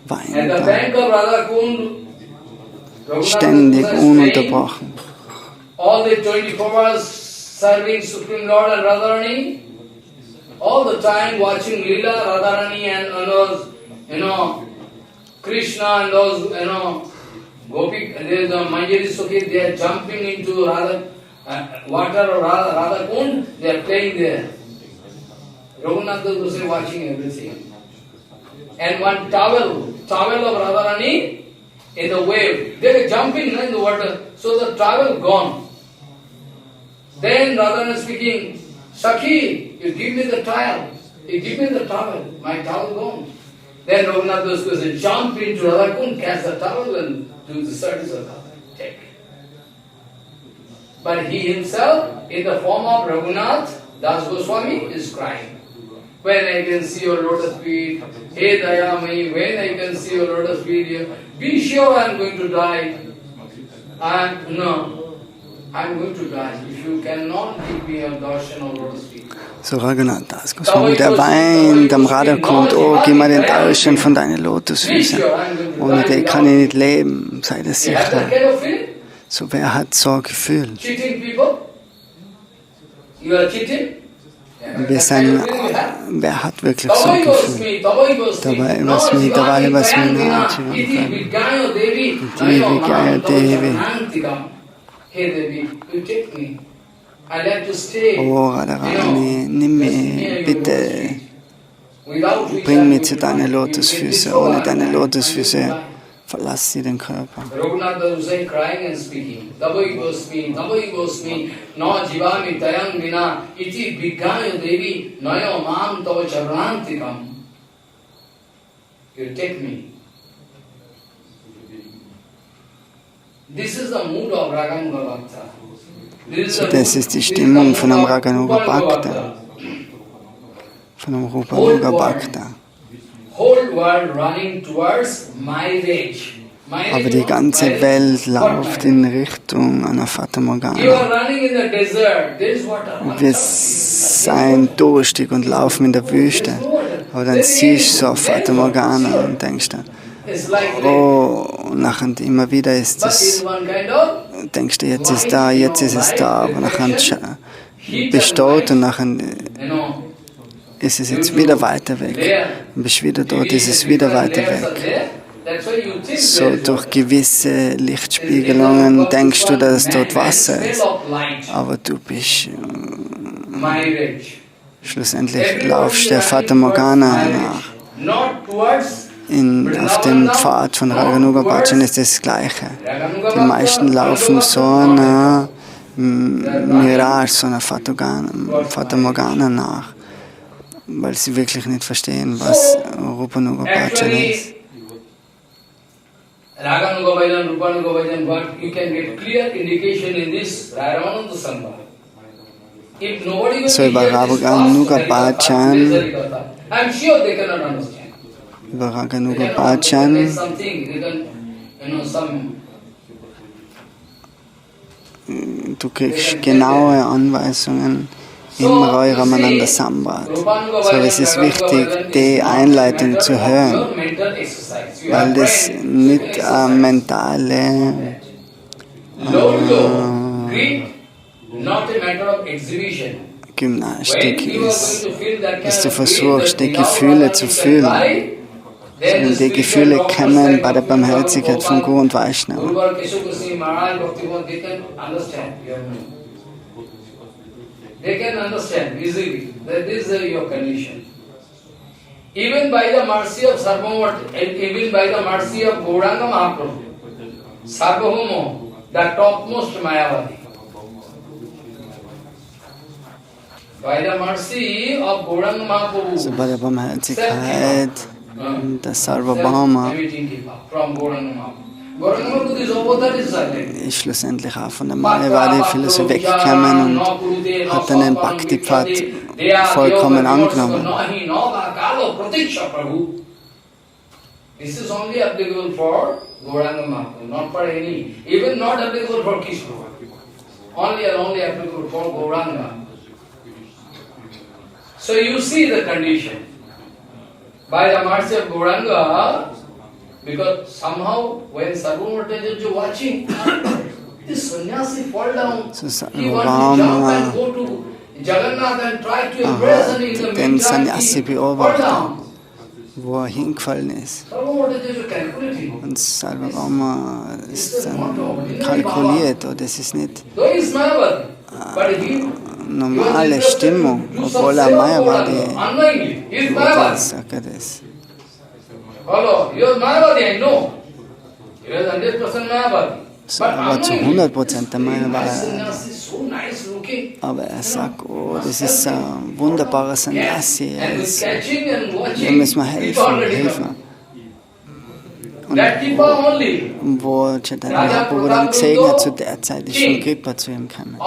weint er. Ständig, ununterbrochen. All the 24 hours serving Supreme Lord and Radharani, all the time watching Leela, Radharani and Krishna and those, Gopik, there is a Manjari Sukhi, they are jumping into water or Radha Kund, they are playing there. Raghunath Das Goswami watching everything. And one towel of Radharani in the wave, they are jumping in the water, so the towel gone. Then Radharani speaking, Sakhi, you give me the towel. You give me the towel. My towel gone. Then Raghunath Das Goswami jump into Radha Kund, catch the towel and do the service of Radha. Take. But he himself, in the form of Raghunath Das Goswami, is crying. When I can see your lotus feet, hey Dayamai, when I can see your lotus feet, be sure I am going to die. I'm going to die. If you cannot give me a darshan of lotus feet. So Raghunath Das Goswami, der weint am Radhakund, oh, gib mir den Darshan von deinen Lotusfüßen. Ohne den kann ich nicht leben, sei dir sicher. So wer hat so ein Gefühl? Wer hat wirklich so ein Gefühl? Dabei was mir nahe, Devi Gaya Devi. Oh Radharani, nimm mich, bitte, bring mich zu deinen Lotusfüßen. Ohne deine Lotusfüße verlass sie den Körper. Raghunath was crying and speaking. Tabai gosmi, no jivami tayam vina, iti bhikkhaya devi, nayo mam tava charantikam. You take me. This is the mood of Raganuga Bhakta. So, das ist die Stimmung von einem Raganuga Bhakta. Von einem Rupanuga Bhakta. Aber die ganze Welt läuft in Richtung einer Fata Morgana. Wir seien durstig und laufen in der Wüste. Aber dann siehst du so eine Fata Morgana und denkst dann, oh, und nachher immer wieder ist es, denkst du, jetzt ist es da, aber nachher bist du dort und nachher ist es jetzt wieder weiter weg. Und bist wieder dort, ist es wieder weiter weg. So durch gewisse Lichtspiegelungen denkst du, dass dort Wasser ist, aber du bist schlussendlich laufst der Fata Morgana nach. Auf dem Pfad von Raganuga Bhajan ist das Gleiche. Die meisten laufen so einer Mirage, so einer Fata Morgana nach, weil sie wirklich nicht verstehen, was Rupanuga Bhajan ist. Raganuga Bhajan, Rupanuga Bhajan, but you can get clear indication in this Ramananda Sangha. If nobody So über Raganuga Bhajan, I'm sure they cannot understand. Über Raganuga Bhajan du kriegst genaue Anweisungen im Roy Ramananda Samrat. So es ist wichtig, die Einleitung zu hören, weil das nicht eine mentale Gymnastik ist, dass du versuchst, die Gefühle zu fühlen. Und die Gefühle kommen bei der Barmherzigkeit von Guru und Vaishnava. They can understand easily that this is your condition. Even by the mercy of Sarvamurti, even by the mercy of Gauranga Mahaprabhu, Sarvabhauma, the topmost Mayavadi. By the mercy of Gauranga Mahaprabhu, so bei der Barmherzigkeit der Sarvabhauma ist schlussendlich auch von der Mayavadi-Philosophie weggekommen und hat dann den Bhakti-Pfad vollkommen angenommen. This is only applicable for Gauranga Mahaprabhu, not for any, even not applicable for Krishna. Only and only applicable for Gauranga. So you see the condition. By the mercy of Gauranga, because somehow when Sarvamurti is watching, this sannyasi fall down. He wants to jump and go to Jagannath and try to embrace, and in the den Sannyasi meantime he fall down. Wo hingefallen ist. Und Sarvabhauma ist dann kalkuliert, oder es ist nicht normale Stimmung, obwohl er Mayavadi wurde, sagt er das. So, er war zu 100% der Mayavadi. Aber er sagt, oh, das ist ein wunderbarer Sannyasi, dem müssen wir helfen. Und wo Chaitanya Mahaprabhu dann gesehen hat, zu der Zeit ist schon Kripa zu ihm gekommen.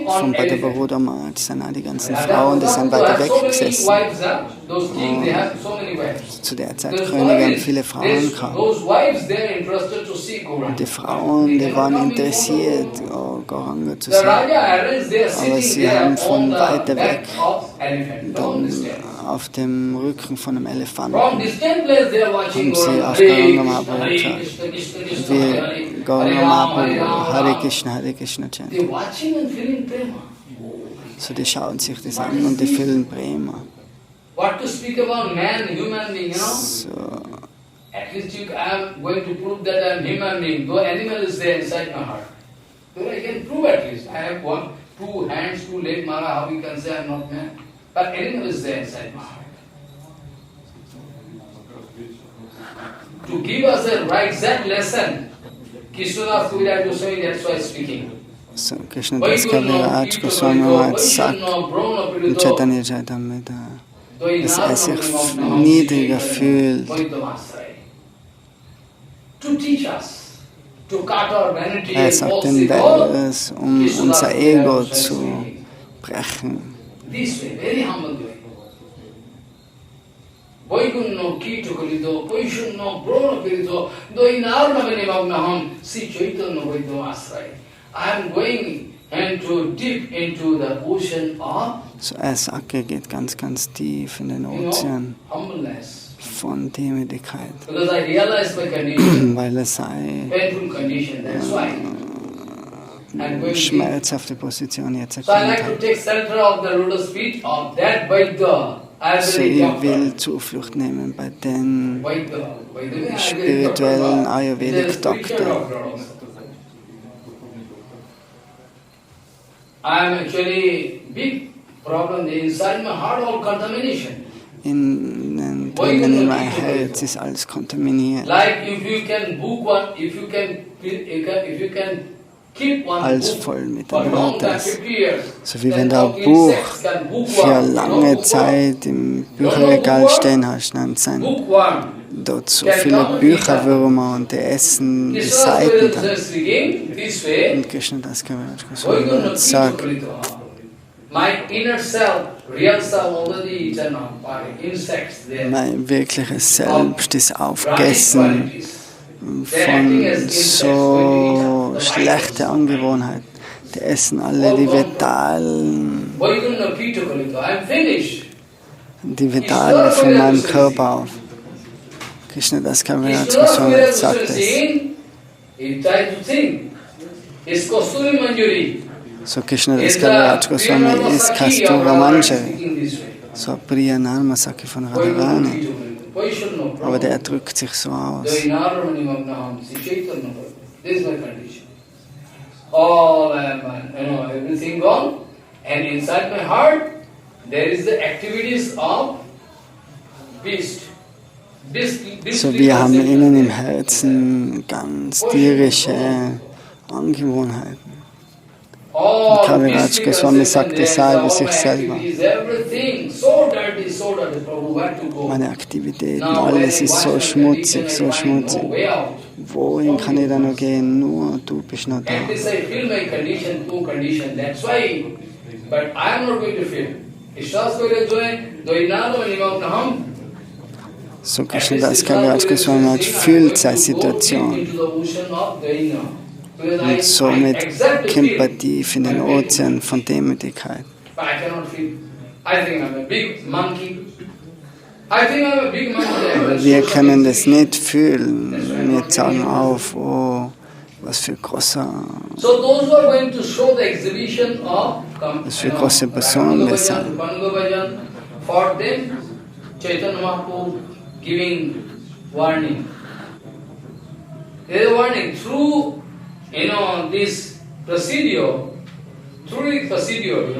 Von Bhadra Barodama sind auch die ganzen Frauen, die sind weiter weg gesessen. Und zu der Zeit Könige haben viele Frauen gehabt. Und die Frauen, die waren interessiert, Gauranga zu sehen. Aber sie haben von weiter weg dann auf dem Rücken von einem Elefanten haben sie auf Gauranga Mahaprabhu geschaut. Wie Gauranga Mahaprabhu Hare Krishna chanten. So die schauen sich das an und die fühlen Prema. So. At least I am going to prove that I am human being, though animal is there inside my heart. So I can prove at least. I have 2 hands, 2 legs, Mara, how you can say I am not man? But animal is there inside my heart. to give us a right exact lesson. Krishnadas Kaviraj Goswami, that's why speaking. So, Krishnadas Kaviraj Goswami Maharaj sagt in Chaitanya Charitamrita, dass er sich niedriger fühlt. Er sagt in Vedas, unser Ego zu brechen. Vaikunno Kito Kalido, Poishunno Brona Pirido, Doinarnavani Magnaham, see Chaitanya Vaidyamasrai. I am going into deep into the ocean of so er sagt, er geht ganz, ganz tief in den Ozean von Demütigkeit, weil er sei schmerzhafte Position jetzt erkannt hat. So ich will Zuflucht nehmen bei den spirituellen Ayurvedic-Doktor. Drinnen in meinem Herz ist alles kontaminiert. Alles voll mit dem Gottes. So wie wenn du ein Buch für lange Zeit im Bücherregal stehen hast, dann sind dort so viele Bücherwürmer und die essen die Seiten dann. Und Krishnadas Kaviraj Goswami sagt, mein wirkliches Selbst ist aufgegessen von so schlechten Angewohnheiten. Die essen alle die Vitale von meinem Körper auf. Krishnadas Kaviraj Goswami sagt es. So Krishnadas Kaviraj Goswami ist Kastura Manjari. So Priya Narmasaki von Radharani. Aber der drückt sich so aus. Everything gone, and inside my heart there is the activities of beast. So wir haben innen im Herzen ganz tierische Angewohnheiten. Kaviraj Goswami sagt, es sei wie sich selber. Meine Aktivitäten, alles ist so schmutzig, so schmutzig. Wohin kann ich da noch gehen? Nur du bist noch da. So Krishnadas Kaviraj Goswami fühlt seine Situation. Und somit kommt er tief in den Ozean von Demütigkeit. Wir können das nicht fühlen. Wir sagen auf, oh, was für große Personen wir sind. This procedure, through the procedure,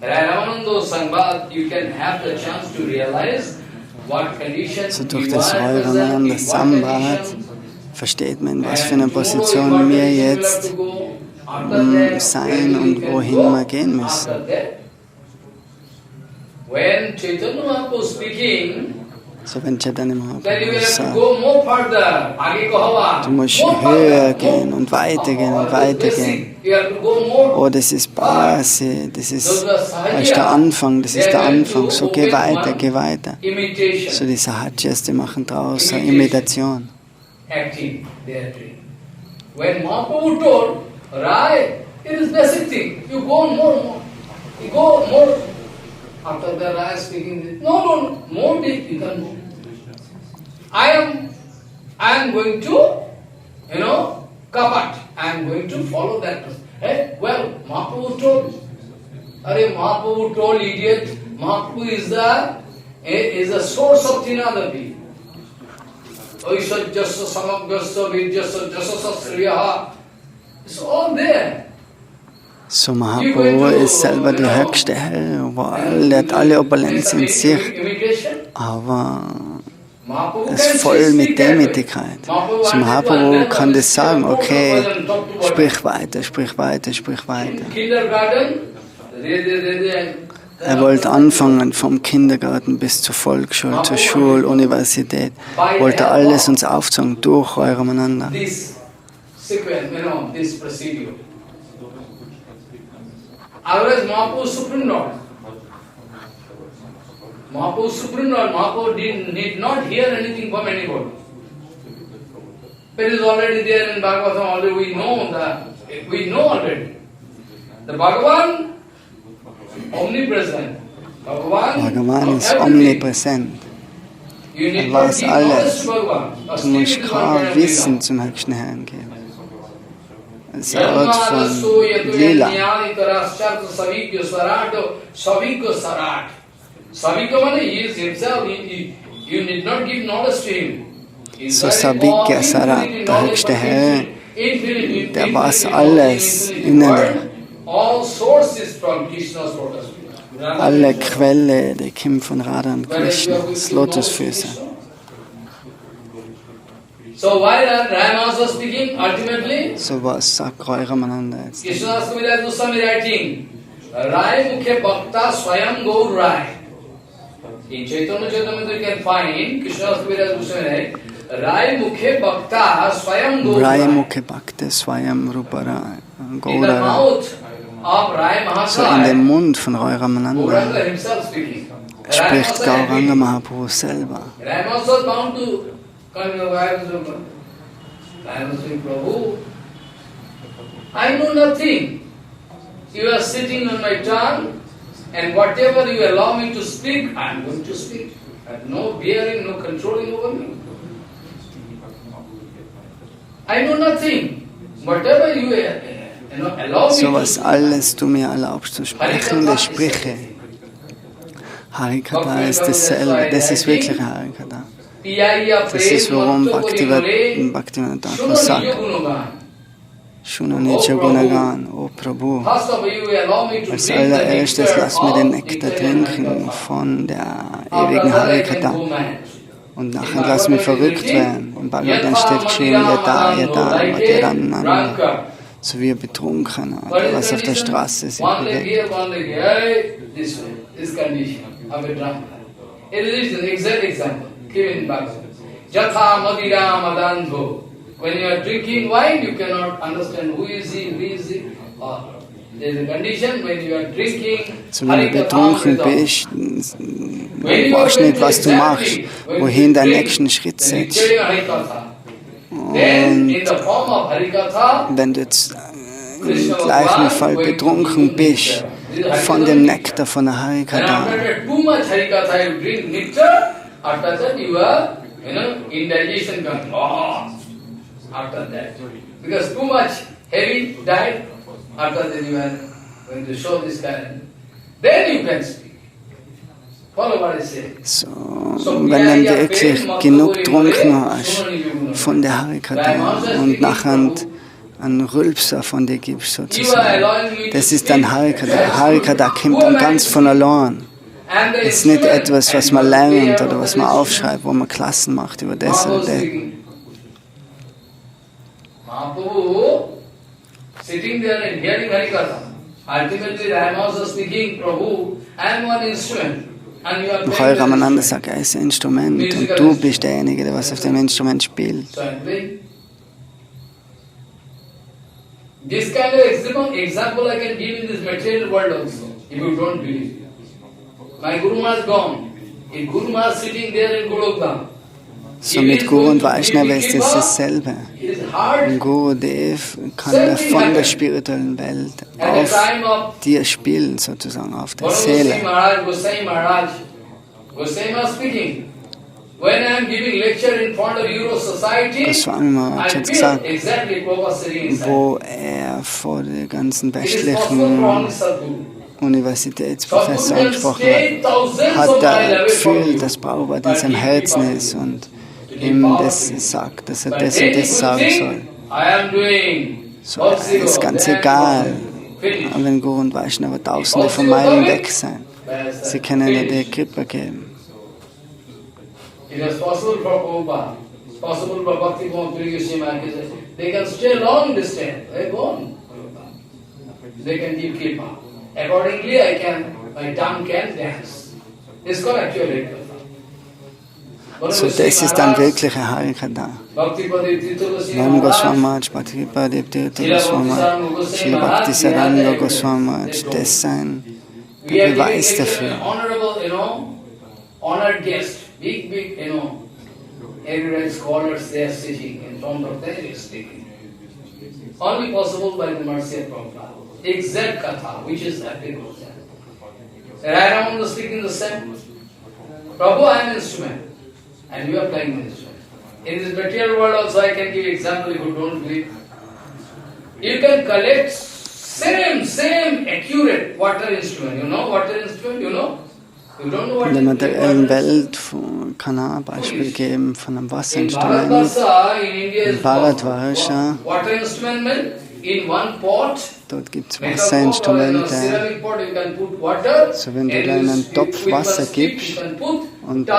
Ramananda Sangvad, you can have the chance to realize what conditions so durch das Ramananda Sangvad versteht man, was für eine Position wir jetzt sein und wohin wir gehen müssen. When Chaitanya Mahaprabhu speaking, so wenn Chaitanya Mahaprabhu sagt, du musst höher gehen und weitergehen und weitergehen. Oh, das ist Basi, das ist der Anfang, das ist der Anfang. So geh weiter, geh weiter. So die Sahajas, die machen daraus eine Imitation. When Mahaprabhu told, right, it is basic thing. You go more. You go more. After that, I am speaking. No, more deep. You can. I am going to, kapat. I am going to follow that person. Hey, well, Mahaprabhu told. Mahaprabhu told, idiot. Mahaprabhu is the source of Tinadapi. Oishajjasa samagyasa vidyasa jasasa sriyaha. It's all there. So Mahaprabhu ist selber der höchste Herr, er hat alle Opulenz in sich, aber ist voll mit Demütigkeit. So Mahaprabhu kann das sagen, okay, sprich weiter, sprich weiter, sprich weiter. Er wollte anfangen vom Kindergarten bis zur Volksschule, zur Schule, Universität, wollte alles uns aufzeigen durch Ramananda. Mahaprabhu is Supreme Lord. Mahaprabhu need not hear anything from anybody. It is already there in Bhagavatam. Already we know already. The Bhagavan omnipresent. Bhagavan ist omnipräsent. Er weiß alles. Du musst kein Wissen zum höchsten Herrn geben. Es ist ein Ort von Lila. So Savigya Sarat, der höchste Herr, der weiß alles innerlich. Alle Quelle, die kommen von Radha und Krishna, das Lotusfüße. So was sagt Ramananda jetzt? In Chaitanya Charitamrita you can find Krishna Kaviraj Goswami Rai Mukhe Bhakta Swayam Gaura. Rai Mukhe Bhakta Swayam Rupara In the mouth of Rai So in dem Mahasaya, Mund von Ramananda Gauranga himself speaking. spricht Gauranga Mahaprabhu selber. Rai Mahasaya was bound to come to Rai Mahasaya Prabhu. I know nothing. You are sitting on my tongue. And whatever you allow me to speak, I am going to speak. I have no bearing, no controlling over me. I know nothing. Whatever you allow me So was to alles du mir erlaubst zu sprechen, das spreche. Harikatha ist dasselbe, das ist wirklich Harikatha. Das ist, warum Bhaktivinoda Thakur sagt, Shunanitya Gunagan, O Prabhu, als allererstes lass mir den Nektar trinken von der ewigen Harikatha. Und nachher lass mich verrückt werden. Im Bhagavatam steht geschrieben, Yada, Yada, Matirananda, so wie betrunken, was auf der Straße sich bewegt. When you are drinking wine, you cannot understand who is he. There is a condition when you are drinking. So wenn du betrunken bist, weißt du nicht, was du machst, wohin deinen nächsten Schritt setzt. Und wenn du jetzt im gleichen Fall betrunken bist von dem Nektar von der Harikatha, indigestion comes. After that, because too much heavy diet, after that you are going to show this kind, then you can speak. Follow what I say. So, wenn du wirklich genug getrunken hast von der Harikatha und nachher einen Rülpser von dir gibst sozusagen, das ist dann Harikatha. Harikatha kommt dann ganz von allein. Es ist nicht etwas, was man lernt oder was man aufschreibt, wo man Klassen macht über das oder das. Mahaprabhu sitting there and hearing Harikatha. Ultimately, Rama was speaking, Prabhu, I am one instrument. Ramananda sagt, er ist ein Instrument und du bist derjenige, der was auf dem Instrument spielt. This kind of example I can give in this material world also, if you don't believe. My Guru Maharaj gone. If Guru Maharaj sitting there in Golokdham, so mit Guru und Vaishnava ist es dasselbe. Und Gurudev kann von der spirituellen Welt auf dir spielen, sozusagen, auf der Seele. Goswami Maharaj hat gesagt, wo er vor der ganzen westlichen Universitätsprofessor gesprochen hat er gefühlt, dass Prabhupada in seinem Herzen ist und ihm das sagt, dass er das und das sagen soll. So, ist ganz egal, wenn Guru und Vaishnava Tausende von Meilen weg sind. Sie können dir die Krippe geben. It was possible for Prabhupada, possible for Bhakti Puri Goswami, they can stay long distance. They go on. They can give kripa. Accordingly, my tongue can dance. It's called actually. So das ist dann wirkliche Harikata. Nam Goswami, Bhakti Tirtha Goswami, Srila Bhakti Saranga Goswami, das sein Beweis dafür. Honored guest, big, erudite scholars, they are sitting in front of them, they are speaking. Only possible by the mercy of Prabhupada. Exact katha, which is applicable. Radha was speaking the same. Prabhu, I am an instrument, and you are playing the instrument. In this material world also, I can give example if you don't believe. You can collect same accurate water instrument. You know water instrument? You know? You don't know what In der materiellen Welt kann er ein Beispiel geben von einem Wasserinstrument. In Bharatvarsha, dort gibt es Wasserinstrumente. So wenn du da einen Topf Wasser gibst und du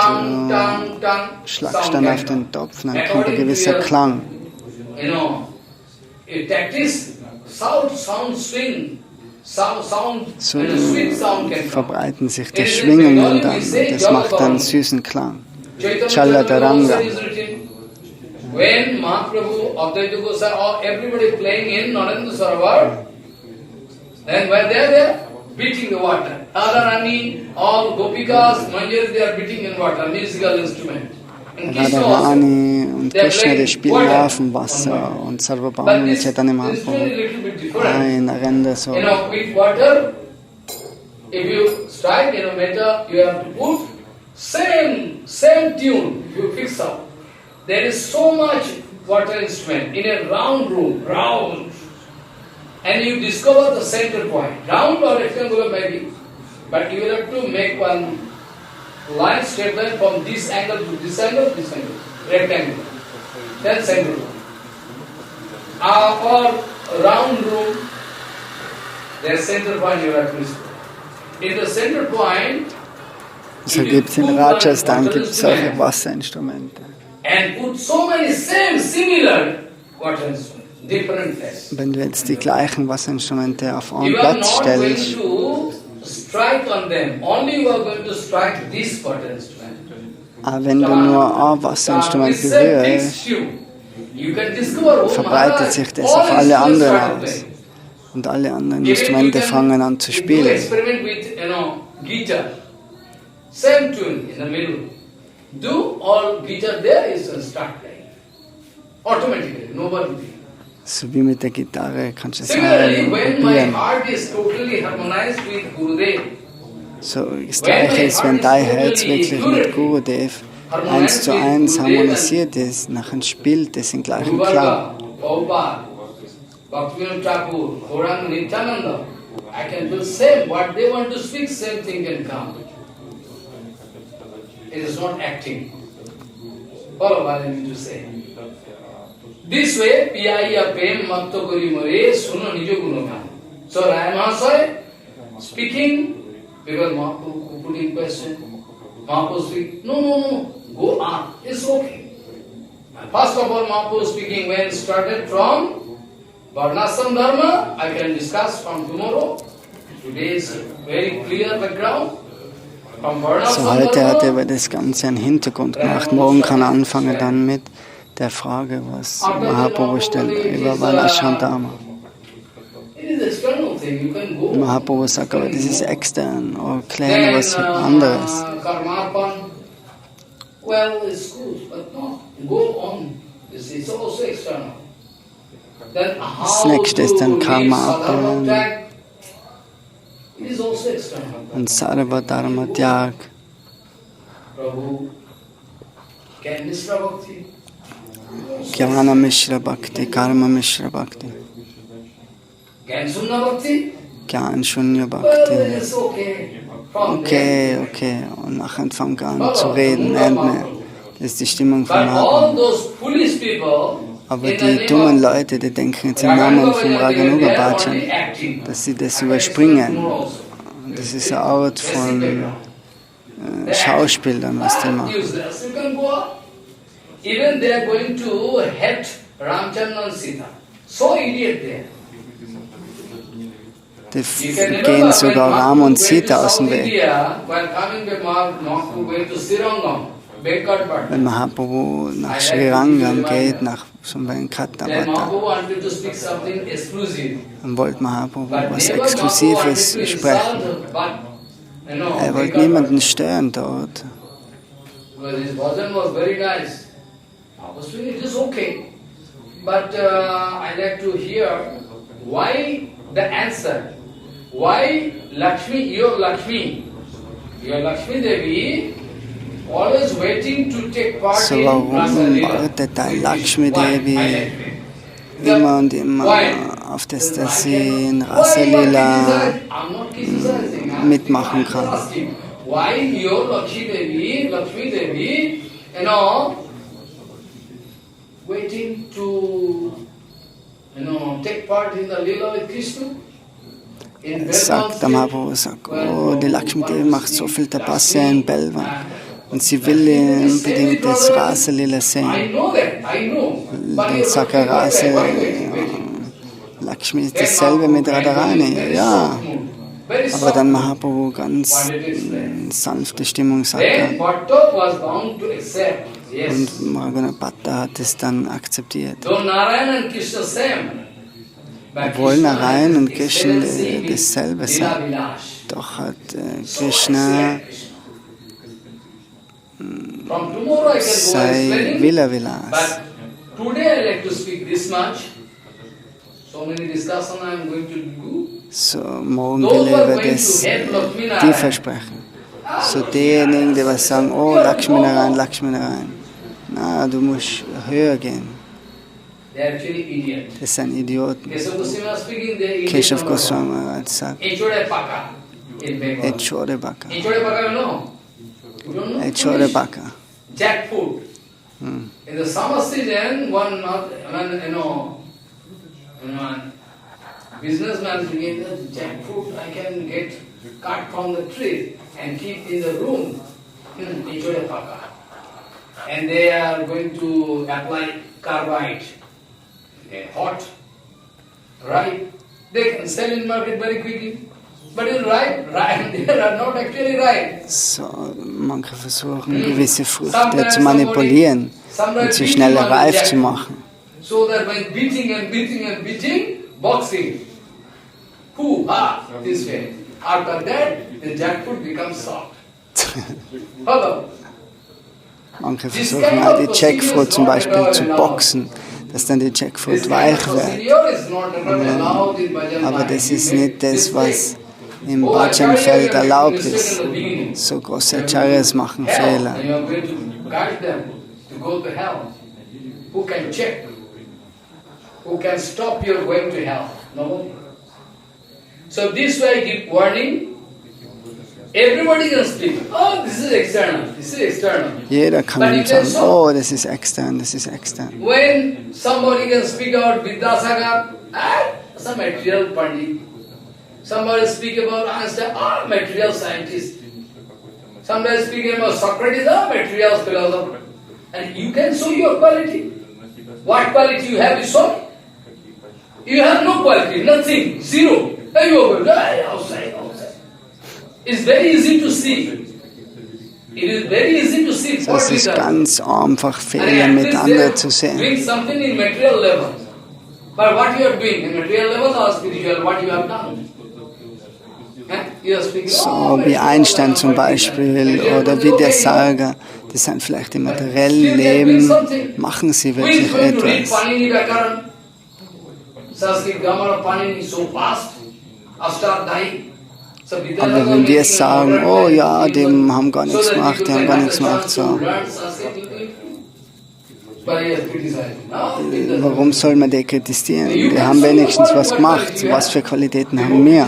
schlagst dann auf den Topf, dann kommt ein gewisser Klang. So verbreiten sich die Schwingungen dann. Das macht dann einen süßen Klang. Chalataranga. When Mahaprabhu, Advaita Goswami, or everybody playing in Narendra Sarovar, then when they are there, beating the water. Radharani, all Gopikas, Manjari, they are beating in water, musical instrument. Radharani und Krishna, die spielen auf dem Wasser und Sarvabhauma und Chaitanya Mahaprabhu. In Narendra Sarovar. With water, if you strike in a meter, you have to put same tune, you fix up. There is so much water instrument in a round room, round. And you discover the center point. Round or rectangular maybe. But you will have to make one line, straight line from this angle to this angle, rectangle. Then center point. Or round room, there is center point you have to discover. In the center point, so gibt es in Rajasthan solche Wasserinstrumente. And put so many similar water instruments, different places. Wenn du jetzt die gleichen Wasserinstrumente auf einen Platz stellst, aber wenn du nur ein Wasserinstrument berührst, verbreitet sich das auf alle anderen aus. Und alle anderen Instrumente fangen an zu spielen. Same tune in the middle. Do all guitar there is and start playing. Automatically, nobody. So wie mit der Gitarre kannst du es Similarly, when my probieren. heart is totally harmonized with Gurudev, So das Gleiche ist, wenn dein Herz wirklich mit Gurudev 1:1 harmonisiert ist, nachher spielt es den gleichen Klang. Prabhupada, Bhaktivinoda Thakur, Gauranga Nityananda, I can do same. What they want to speak, same thing can come. It is not acting. Follow what I mean to say. This way, Piyaiya Prem Matto Kori More Suno Nijo Gunogan. So Raya Mahasaya speaking, because Mahaprabhu putting question, Mahaprabhu speak, no, go on, it's okay. First of all, Mahaprabhu speaking when started from Varnasam Dharma, I can discuss from tomorrow. Today is very clear background. So heute hat er über das Ganze einen Hintergrund gemacht. Morgen kann er anfangen dann mit der Frage, was Mahaprabhu stellt, über Varnashram Dharma. Mahaprabhu sagt, aber das ist extern, oder klären was anderes. Das nächste ist dann Karma abbauen und Sarva Dharma Tyag. Jnana Mishra Bhakti, Karma Mishra Bhakti, Gyan Shunya Bhakti. Okay. Und nachher fangen wir an zu reden. Das ist die Stimmung von Mahaprabhu. Aber die dummen Leute, die denken jetzt im Namen von Raganuga Bhajan, dass sie das überspringen. Das ist eine Art von Schauspielern, was die machen. Useless. You can go up. Even they are going to hate Ramchandra and Sita. So idiot they are. Die gehen sogar Ram und Sita aus dem Weg. Wenn Mahaprabhu nach Sri Rangam geht, nach Venkatapata, dann wollte Mahaprabhu was Exklusives sprechen. Er wollte niemanden stören dort. Why Lakshmi, your Lakshmi Devi, always waiting to take part So in warum wartet die Lakshmi Devi immer und immer auf das, dass sie in Rasa Lila mitmachen kann? Why your Lakshmi Devi, waiting to, take part in the Lila with Krishna? Sagt der Mahaprabhu, oh, die Lakshmi Devi macht so viel Tapasya in Belva und sie will unbedingt das Rasa Lila sehen. Dann sagt er, Rasa Lakshmi ist dasselbe mit Radharani, ja. Aber dann Mahaprabhu ganz sanfte Stimmung sagt er. Und Raghunath Bhatta hat es dann akzeptiert. Obwohl Narayan und Krishna dasselbe sind, doch hat Krishna sei Vila Vilas. So, morgen will ich über das tiefer sprechen. So diejenigen, die was sagen, oh, Lakshmi Narayan, na, du musst höher gehen. Das sind Idioten. Keshav Goswami hat gesagt, Echore Baka. Echore Baka. Jackfruit. In the summer season, one businessman bringing the jackfruit, I can get cut from the tree and keep in the room. Echore Baka. And they are going to apply carbide. Hot, right? They can sell in market very quickly. But in ripe, they are not actually ripe. So, manche versuchen, gewisse Früchte zu manipulieren und sie schneller reif zu machen. So that when beating, boxing, this way. After that, the jackfruit becomes soft. Hello. Manche versuchen, die Jackfruit zum Beispiel zu boxen, dass dann die Jackfruit weich wird. Aber das ist nicht das, was im Bhajanfeld erlaubt ist. So große Acharyas machen Fehler. Everybody can speak. Oh, this is external. This is external. Jeder kann sagen, oh, das ist extern, das ist extern. When somebody can speak about Vidyasagar, some material pandit. Somebody speak about Einstein, material scientist. Somebody speak about Socrates, material philosopher. And you can show your quality. What quality you have, you show? You have no quality, nothing, zero. And you go outside. It's very easy to see. It is very easy to see. Es ist ganz einfach, Fehler mit anderen zu sehen. Doing something in material level. But what you are doing in material level or spiritual, what you have done? So wie Einstein zum Beispiel oder Vidyasagar, die sind vielleicht im materiellen Leben, machen sie wirklich etwas. Aber wenn wir sagen, oh ja, die haben gar nichts gemacht, so. Warum soll man die kritisieren? Wir haben wenigstens was gemacht. Was für Qualitäten haben wir?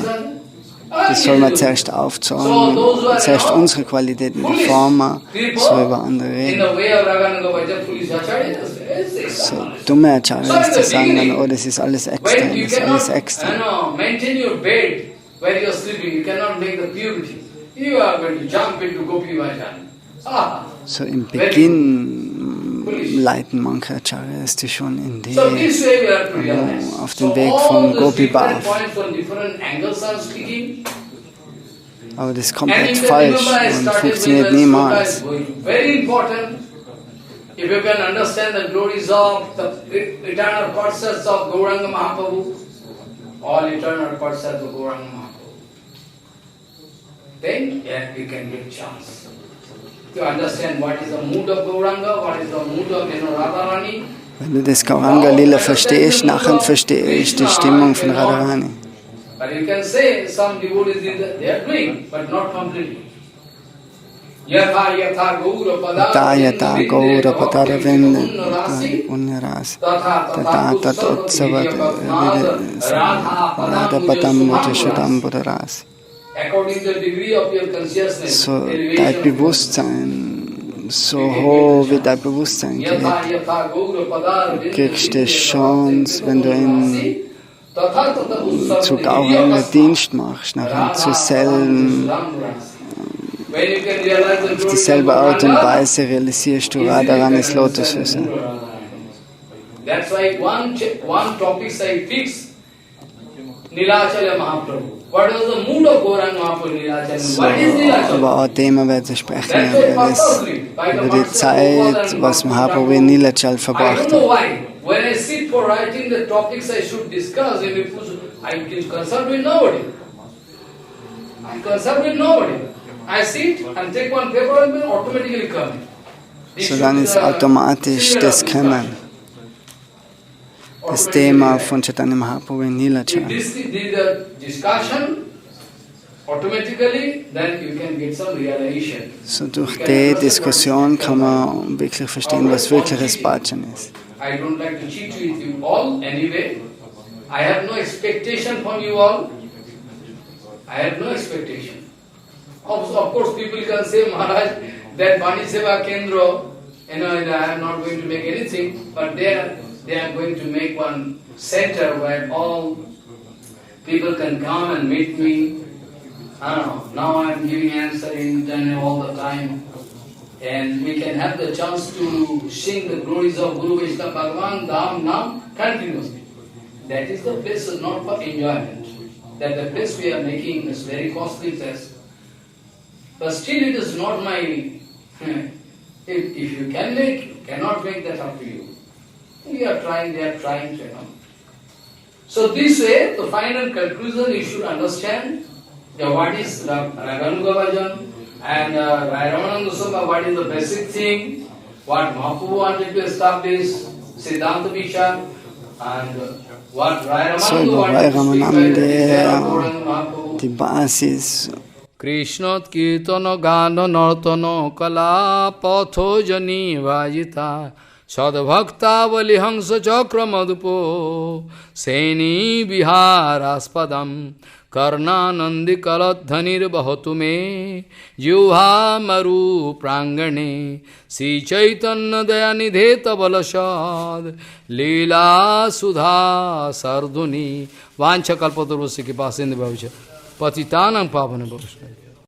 Das soll man zuerst aufzeigen, zuerst unsere Qualitäten, bevor man so über andere reden. So dumme Acharyas, die sagen dann, oh, das ist alles extern, das ist alles extern. Maintain your bed where you are sleeping. You cannot make the purity. you are going to jump into Gopi Bhajan. Ah, So im Beginn leiten manche Acharyas die schon in die, so this way we have to realize. auf den So Weg all vom the Gopi different Bhav. points from different angles are speaking. Aber das ist And komplett in the falsch Nimamaya und started funktioniert with the niemals. sloka is very important. If you can understand the glories of the eternal persons of Gauranga Mahaprabhu, all eternal persons of Gauranga Mahaprabhu, then yeah, we can get chance to understand what is the mood of Gauranga, what is the mood of Radharani. Wenn du das Gauranga Lila verstehst, nachher verstehst du die Stimmung von Radharani. But you can say some devotees they are doing, but not completely. Yatha yatha gaura Yata yata gaura padara vinde rasi punyarasi tatha tata tatotsavat radha padambuddha shudambuddha rasi. according to the degree of your consciousness, So dein elevation. Bewusstsein, so hoch wie dein Bewusstsein geht, Yatha yatha gaura padara vinde kriegst du Chance, wenn du in zu Gauranga Dienst machst, nachher zur selben, auf dieselbe Art und Weise realisierst du Radharanis Lotusfüße. That's why one topic I fix Nilachala Mahaprabhu. What was the mood of Gauranga Mahaprabhu Nilachala? So, What is Nilachala? aber auch Thema wird sie sprechen, That's why ja, purposely, by the über die Zeit, was Mahaprabhu in Nilachal I verbracht don't know hat. why. When I sit for writing the topics I should discuss, I can consult with nobody. I consult with nobody. I sit and take one paper and then automatically come. So dann ist automatisch das Kommen, das Thema von Chaitanya Mahaprabhu in Nilachal. If this is the discussion, automatically, then you can get some realization. So durch die Diskussion kann man wirklich verstehen, was wirkliches Bhajan ist. I don't like to cheat with you all anyway. I have no expectation from you all. I have no expectation. Of course, people can say, Maharaj, that Bani Seva Kendra, I am not going to make anything, but they are going to make one center where all people can come and meet me. I don't know, now I am giving answer in internet all the time. And we can have the chance to sing the glories of Guru Vishnu Bhagavan, Dham, Nam, continuously. That is the place, not for enjoyment. That the place we are making is very costly place. But still it is not my... If you can make, you cannot make, that up to you. We are trying, they are trying, So this way, the final conclusion, you should understand what is Raganuga Bhajan, and Ramananda Goswami, what is the basic thing, what Mahaprabhu wanted to establish, Siddhanta Vichar, and what Ramananda wanted to speak by die Basis. Krishnat Kirtana Gana Nartana Kala Patho Jani Vajita Sadbhakta Valihansa Chakra Madhupo Seni Viharaspadam Karnanandi Kaladhanir Bahatume Juha Maru Prangane Sri Chaitanya Dayanidheta Balashad Leela Sudha Sardhuni Vancha Kalpatarvasi Ki Pasindha Bhavcha Patitanam Pavana Bhavcha